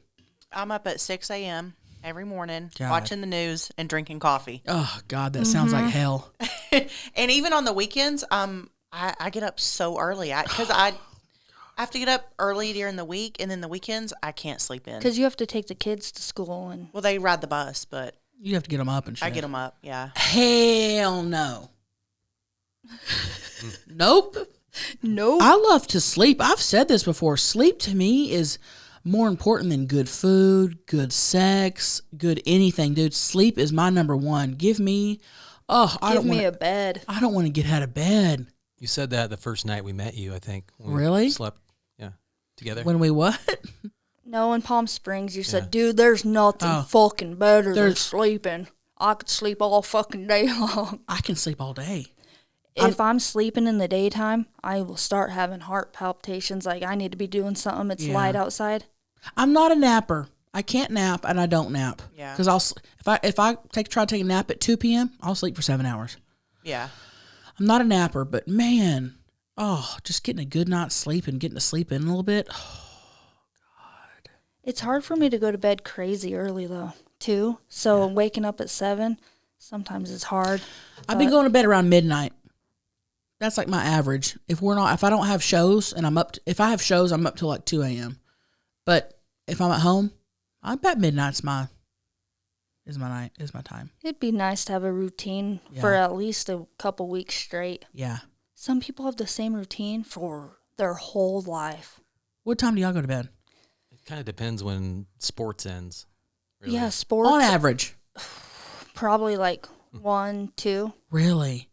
Speaker 4: I'm up at 6 a.m. every morning,
Speaker 1: God.
Speaker 4: watching the news and drinking coffee.
Speaker 1: Oh, God, that sounds like hell.
Speaker 4: And even on the weekends, I get up so early because I have to get up early during the week, and then the weekends I can't sleep in.
Speaker 2: Because you have to take the kids to school. And
Speaker 4: Well, they ride the bus, but
Speaker 1: You have to get them up and shit.
Speaker 4: I get them up, yeah.
Speaker 1: Hell no. Nope.
Speaker 2: Nope.
Speaker 1: I love to sleep. I've said this before. Sleep to me is more important than good food, good sex, good anything, dude. Sleep is my number one. Give me
Speaker 2: a bed.
Speaker 1: I don't want to get out of bed.
Speaker 3: You said that the first night we met you, I think. When
Speaker 1: Really?
Speaker 3: We slept, together.
Speaker 1: When we what?
Speaker 2: No, in Palm Springs, you said, dude, there's nothing fucking better than sleeping. I could sleep all fucking day long.
Speaker 1: I can sleep all day.
Speaker 2: If I'm sleeping in the daytime, I will start having heart palpitations. Like I need to be doing something. It's light outside.
Speaker 1: I'm not a napper. I can't nap, and I don't nap.
Speaker 4: Yeah.
Speaker 1: Because if I try to take a nap at 2 p.m., I'll sleep for 7 hours.
Speaker 4: Yeah.
Speaker 1: I'm not a napper, but man, just getting a good night's sleep and getting to sleep in a little bit.
Speaker 2: It's hard for me to go to bed crazy early though, too. So waking up at 7, sometimes it's hard.
Speaker 1: I've been going to bed around midnight. That's like my average. If I don't have shows and if I have shows, I'm up till like 2 a.m. But if I'm at home, I bet midnight's my time.
Speaker 2: It'd be nice to have a routine for at least a couple weeks straight.
Speaker 1: Yeah.
Speaker 2: Some people have the same routine for their whole life.
Speaker 1: What time do y'all go to bed?
Speaker 3: It kind of depends when sports ends. Really.
Speaker 2: Yeah, sports.
Speaker 1: On average.
Speaker 2: Probably like 1, 2.
Speaker 1: Really?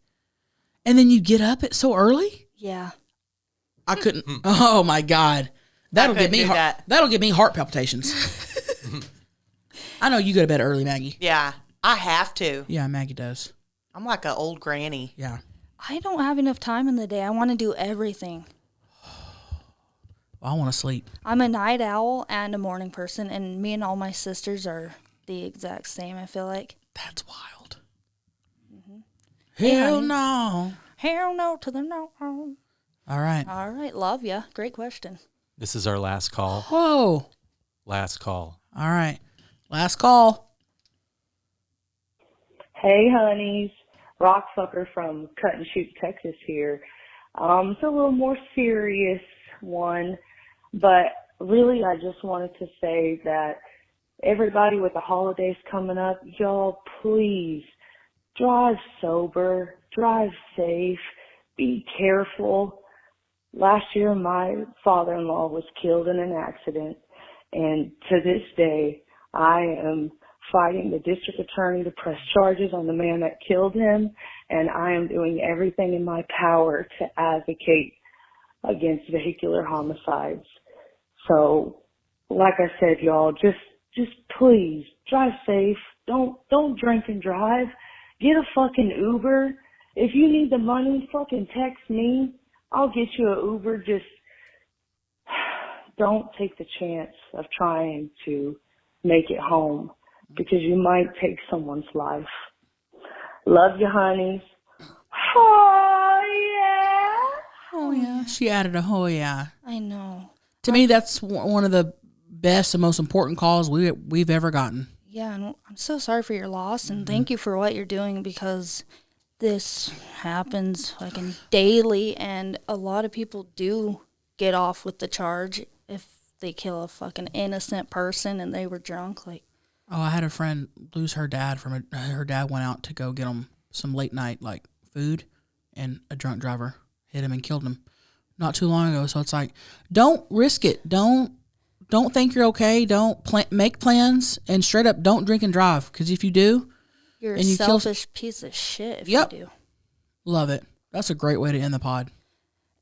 Speaker 1: And then you get up at so early?
Speaker 2: Yeah.
Speaker 1: I couldn't. Oh my God. That'll give me heart palpitations. I know you go to bed early, Maggie.
Speaker 4: Yeah, I have to.
Speaker 1: Yeah, Maggie does.
Speaker 4: I'm like an old granny.
Speaker 1: Yeah.
Speaker 2: I don't have enough time in the day. I want to do everything.
Speaker 1: I want to sleep.
Speaker 2: I'm a night owl and a morning person, and me and all my sisters are the exact same, I feel like.
Speaker 1: That's wild.
Speaker 2: Hey,
Speaker 1: Hell
Speaker 2: honey.
Speaker 1: no.
Speaker 2: Hell no to the no.
Speaker 1: All right.
Speaker 2: All right, love ya. Great question.
Speaker 3: This is our last call.
Speaker 1: Whoa.
Speaker 3: Last call.
Speaker 1: All right. Last call.
Speaker 12: Hey, honeys. Rockfucker from Cut and Shoot, Texas here. It's a little more serious one, but really I just wanted to say that everybody with the holidays coming up, y'all please drive sober, drive safe, be careful. Last year my father-in-law was killed in an accident, and to this day I am fighting the district attorney to press charges on the man that killed him, and I am doing everything in my power to advocate against vehicular homicides. So, like I said, y'all, just please drive safe. Don't drink and drive. Get a fucking Uber. If you need the money, fucking text me. I'll get you an Uber. Just don't take the chance of trying to make it home, because you might take someone's life. Love you, honeys. Oh, yeah.
Speaker 1: Oh, yeah. She added a oh, yeah.
Speaker 2: I know.
Speaker 1: To me, that's one of the best and most important calls we've ever gotten.
Speaker 2: Yeah, and I'm so sorry for your loss, and thank you for what you're doing, because this happens fucking daily, and a lot of people do get off with the charge if they kill a fucking innocent person and they were drunk. Like,
Speaker 1: Oh, I had a friend lose her dad her dad went out to go get him some late night food, and a drunk driver hit him and killed him not too long ago. So it's like, don't risk it. Don't think you're okay. Don't make plans, and straight up don't drink and drive, because if you do,
Speaker 2: you're a
Speaker 1: and you
Speaker 2: selfish piece of shit if
Speaker 1: Yep.
Speaker 2: you do.
Speaker 1: Love it. That's a great way to end the pod.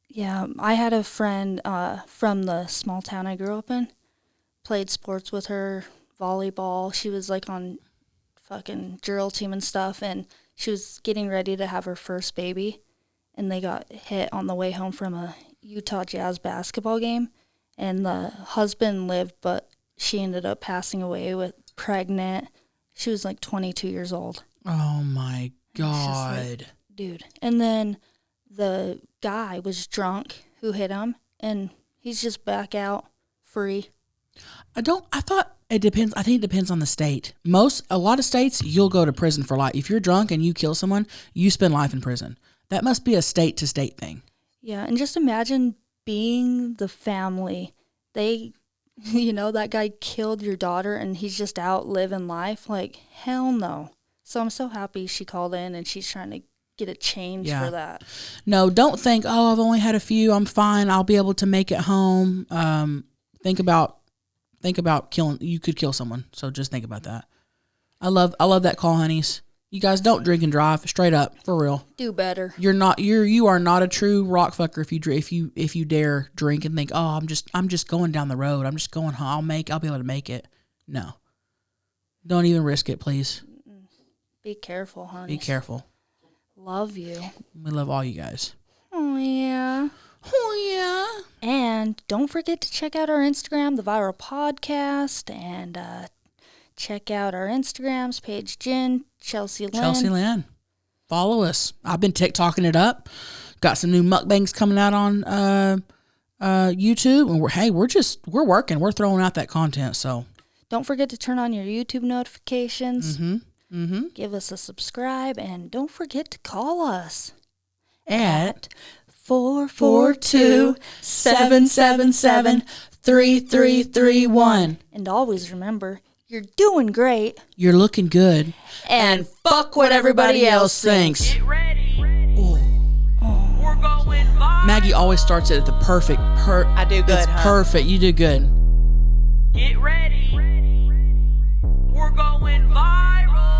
Speaker 2: Yeah, I had a friend from the small town I grew up in. Played sports with her, volleyball. She was like on fucking drill team and stuff, and she was getting ready to have her first baby, and they got hit on the way home from a Utah Jazz basketball game, and the husband lived, but she ended up passing away with pregnant. She was like 22 years old.
Speaker 1: Oh my God.
Speaker 2: Like, dude. And then the guy was drunk who hit him, and he's just back out free.
Speaker 1: I thought it depends. I think it depends on the state. A lot of states, you'll go to prison for life. If you're drunk and you kill someone, you spend life in prison. That must be a state to state thing.
Speaker 2: Yeah, and just imagine being the family. They, that guy killed your daughter and he's just out living life. Like, hell no. So I'm so happy she called in and she's trying to get a change for that.
Speaker 1: No, don't think, oh, I've only had a few. I'm fine. I'll be able to make it home. Think about killing. You could kill someone. So just think about that. I love that call, honeys. You guys don't drink and drive. Straight up, for real.
Speaker 2: Do better.
Speaker 1: You are not a true rock fucker if you dare drink and think, oh, I'm just going down the road. I'm just going home. I'll be able to make it. No. Don't even risk it, please.
Speaker 2: Be careful, honey.
Speaker 1: Be careful.
Speaker 2: Love you.
Speaker 1: We love all you guys.
Speaker 2: Oh, yeah.
Speaker 1: Oh, yeah.
Speaker 2: And don't forget to check out our Instagram, The Viral Podcast, and check out our Instagrams, Paige Jen, Chelsea Lynn.
Speaker 1: Chelsea Lynn. Follow us. I've been TikToking it up. Got some new mukbangs coming out on YouTube. And we're working. We're throwing out that content. So
Speaker 2: don't forget to turn on your YouTube notifications.
Speaker 1: Mm-hmm.
Speaker 2: Give us a subscribe, and don't forget to call us
Speaker 1: at
Speaker 2: 442-777-3331. And always remember, you're doing great.
Speaker 1: You're looking good.
Speaker 2: And fuck what everybody else thinks.
Speaker 1: Get ready. We're going viral. Maggie always starts it at the perfect.
Speaker 4: I do good,
Speaker 1: It's perfect. You do good.
Speaker 13: Get ready. We're going viral.